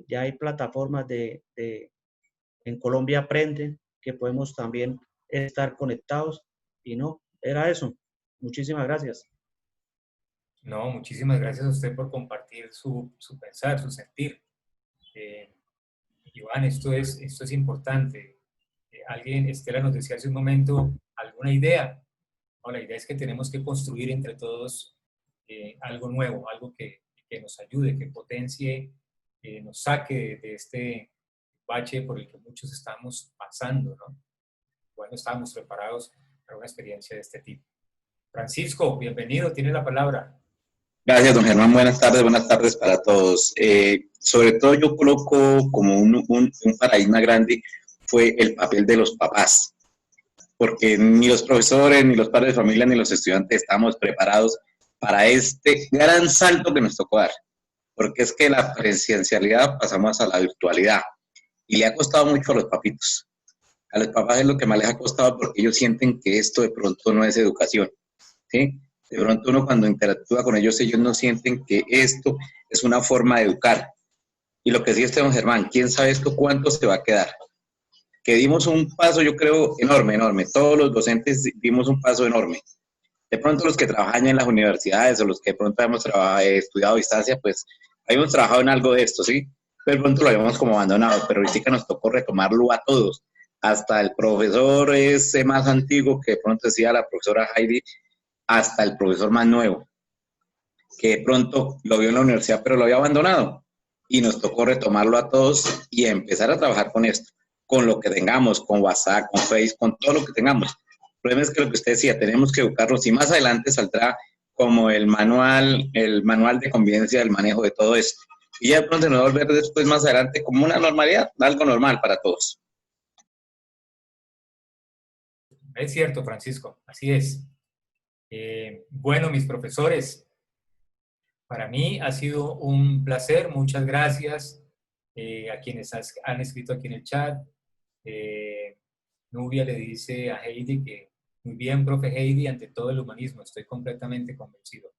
Ya hay plataformas en Colombia Aprende, que podemos también estar conectados, y no, era eso. Muchísimas gracias. No, muchísimas gracias a usted por compartir su pensar, su sentir. Iván, esto es importante. Estela nos decía hace un momento, ¿alguna idea? No, la idea es que tenemos que construir entre todos algo nuevo, algo que nos ayude, que potencie, nos saque de este bache por el que muchos estamos pasando, ¿no? Bueno, estábamos preparados para una experiencia de este tipo. Francisco, bienvenido, tiene la palabra. Gracias, don Germán. Buenas tardes para todos. Sobre todo yo coloco como un paradigma grande fue el papel de los papás, porque ni los profesores, ni los padres de familia, ni los estudiantes estamos preparados para este gran salto que nos tocó dar, porque es que la presencialidad pasamos a la virtualidad y le ha costado mucho a los papitos. A los papás es lo que más les ha costado, porque ellos sienten que esto de pronto no es educación, ¿sí? De pronto uno cuando interactúa con ellos no sienten que esto es una forma de educar. Y lo que sí don Germán, ¿quién sabe esto cuánto se va a quedar? Que dimos un paso, yo creo, enorme. Todos los docentes dimos un paso enorme. De pronto los que trabajan en las universidades o los que de pronto hemos estudiado a distancia, pues habíamos trabajado en algo de esto, ¿sí? Pero de pronto lo habíamos como abandonado, pero ahorita nos tocó retomarlo a todos. Hasta el profesor ese más antiguo que de pronto decía la profesora Heidi, hasta el profesor más nuevo, que de pronto lo vio en la universidad pero lo había abandonado, y nos tocó retomarlo a todos y empezar a trabajar con esto, con lo que tengamos, con WhatsApp, con Facebook, con todo lo que tengamos. El problema es que lo que usted decía, tenemos que educarlos, y más adelante saldrá como el manual de convivencia del manejo de todo esto. Y ya de pronto nos va a volver después, más adelante, como una normalidad, algo normal para todos. Es cierto, Francisco, así es. Bueno, mis profesores, para mí ha sido un placer, muchas gracias a quienes han escrito aquí en el chat. Nubia le dice a Heidi que muy bien, profe Heidi, ante todo el humanismo, estoy completamente convencido.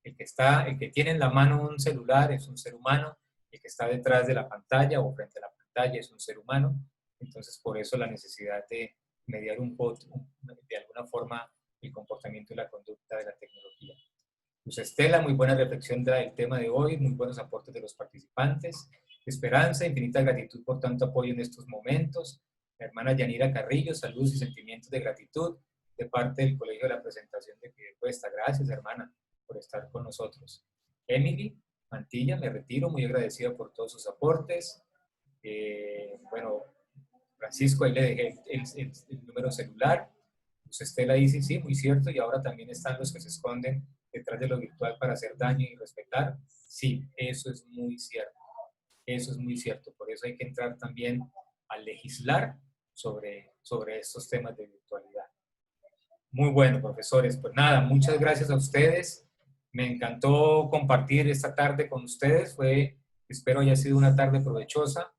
El que tiene en la mano un celular es un ser humano, el que está detrás de la pantalla o frente a la pantalla es un ser humano, entonces por eso la necesidad de mediar de alguna forma el comportamiento y la conducta de la tecnología. Luz Estela, muy buena reflexión del tema de hoy, muy buenos aportes de los participantes. Esperanza, infinita gratitud por tanto apoyo en estos momentos. La hermana Yanira Carrillo, saludos y sentimientos de gratitud de parte del Colegio de la Presentación de Piedecuesta. Gracias, hermana, por estar con nosotros. Emily Mantilla, me retiro, muy agradecida por todos sus aportes. Bueno, Francisco, ahí le dejé el número celular. Luz Estela dice, sí, muy cierto, y ahora también están los que se esconden detrás de lo virtual para hacer daño y respetar. Sí, eso es muy cierto. Eso es muy cierto. Por eso hay que entrar también a legislar sobre estos temas de virtualidad. Muy bueno, profesores. Pues nada, muchas gracias a ustedes. Me encantó compartir esta tarde con ustedes. Espero haya sido una tarde provechosa.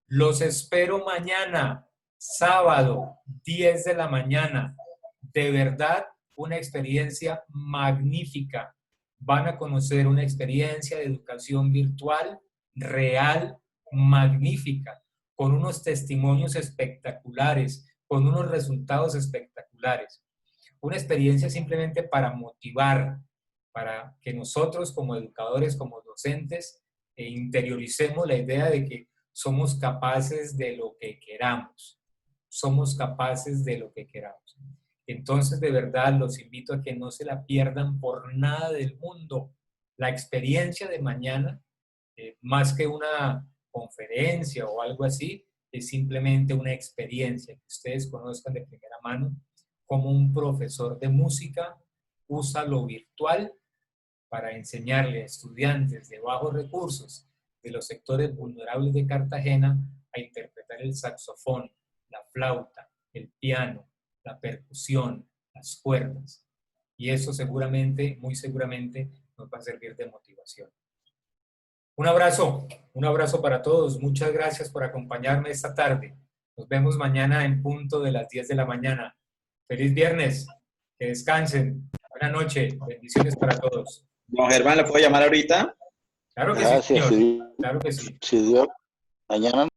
Los espero mañana, sábado, 10 de la mañana. De verdad, una experiencia magnífica. Van a conocer una experiencia de educación virtual real, magnífica, con unos testimonios espectaculares, con unos resultados espectaculares. Una experiencia simplemente para motivar, para que nosotros como educadores, como docentes, interioricemos la idea de que somos capaces de lo que queramos. Somos capaces de lo que queramos. Entonces, de verdad, los invito a que no se la pierdan por nada del mundo. La experiencia de mañana, más que una conferencia o algo así, es simplemente una experiencia que ustedes conozcan de primera mano cómo un profesor de música usa lo virtual para enseñarle a estudiantes de bajos recursos de los sectores vulnerables de Cartagena a interpretar el saxofón, la flauta, el piano, la percusión, las cuerdas. Y eso seguramente, muy seguramente, nos va a servir de motivación. Un abrazo para todos. Muchas gracias por acompañarme esta tarde. Nos vemos mañana en punto de las 10 de la mañana. Feliz viernes, que descansen. Buenas noches, bendiciones para todos. Don Germán, ¿le puedo llamar ahorita? Claro que Gracias, sí, señor. Claro que sí. Si Dios, mañana